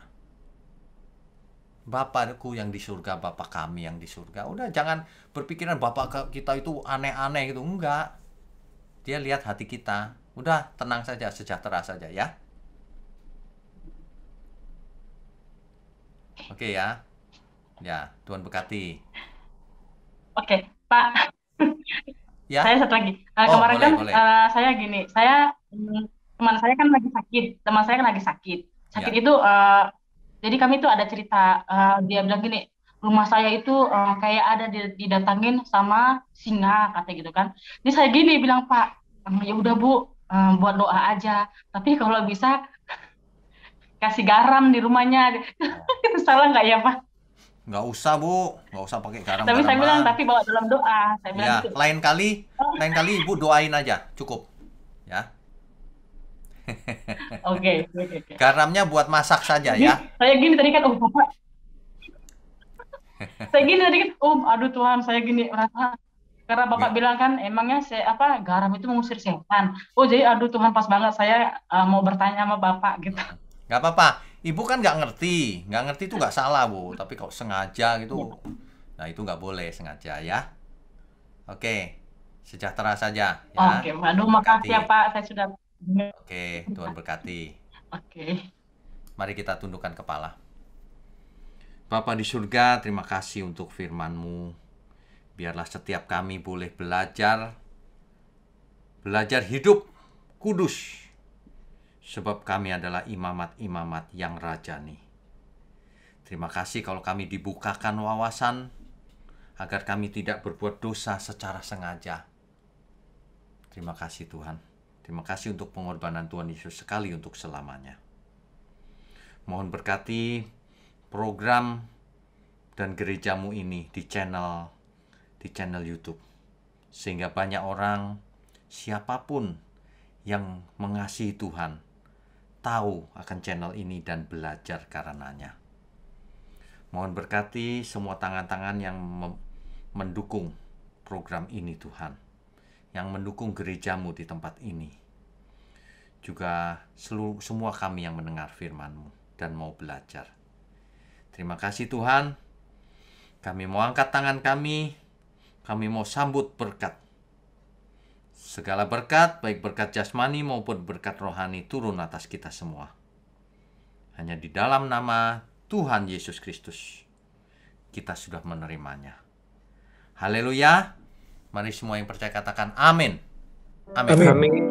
Bapakku yang di surga, Bapak kami yang di surga. Udah jangan berpikiran Bapak kita itu aneh-aneh gitu, enggak. Dia lihat hati kita. Udah tenang saja, sejahtera saja ya. Oke ya. Ya, Tuhan berkati. Oke, Pak. Ya. Saya satu lagi. Kemarin boleh. Saya gini, teman saya kan lagi sakit. Sakit itu, jadi kami itu ada cerita, dia bilang gini, rumah saya itu kayak ada didatangin sama singa, kata gitu kan. Jadi saya gini bilang, Pak, ya udah Bu, buat doa aja. Tapi kalau bisa kasih garam di rumahnya, itu salah nggak ya Pak? Nggak usah Bu, nggak usah pakai garam. Tapi saya bilang, tapi bawa dalam doa. Saya bilang gitu. Lain kali Ibu doain aja, cukup. Ya. Oke. Garamnya buat masak saja ya. Saya gini tadi kan, Bapak. Saya gini tadi kan, aduh Tuhan, saya gini merasa karena Bapak bilang kan emangnya garam itu mengusir setan. Jadi aduh Tuhan, pas banget saya mau bertanya sama Bapak gitu. Nggak apa-apa. Ibu kan nggak ngerti itu nggak salah Bu. Tapi kalau sengaja gitu, nah itu nggak boleh sengaja ya. Oke, sejahtera saja. Ya. Oke, aduh makasih ya Pak, saya sudah. Oke, Tuhan berkati. Oke. Mari kita tundukkan kepala. Bapa di surga, terima kasih untuk firman-Mu. Biarlah setiap kami boleh belajar hidup kudus. sebab kami adalah imamat-imamat yang rajani. Terima kasih kalau kami dibukakan wawasan, agar kami tidak berbuat dosa secara sengaja. Terima kasih Tuhan. Terima kasih untuk pengorbanan Tuhan Yesus sekali untuk selamanya. Mohon berkati program dan gerejamu ini di channel YouTube, sehingga banyak orang, siapapun yang mengasihi Tuhan, tahu akan channel ini dan belajar karenanya. Mohon berkati semua tangan-tangan yang mendukung program ini Tuhan, yang mendukung gerejamu di tempat ini. Juga semua kami yang mendengar firman-Mu dan mau belajar. Terima kasih Tuhan. Kami mau angkat tangan kami mau sambut berkat. Segala berkat, baik berkat jasmani maupun berkat rohani, turun atas kita semua. Hanya di dalam nama Tuhan Yesus Kristus kita sudah menerimanya. Haleluya. Mari semua yang percaya katakan amin. Amin. Amin.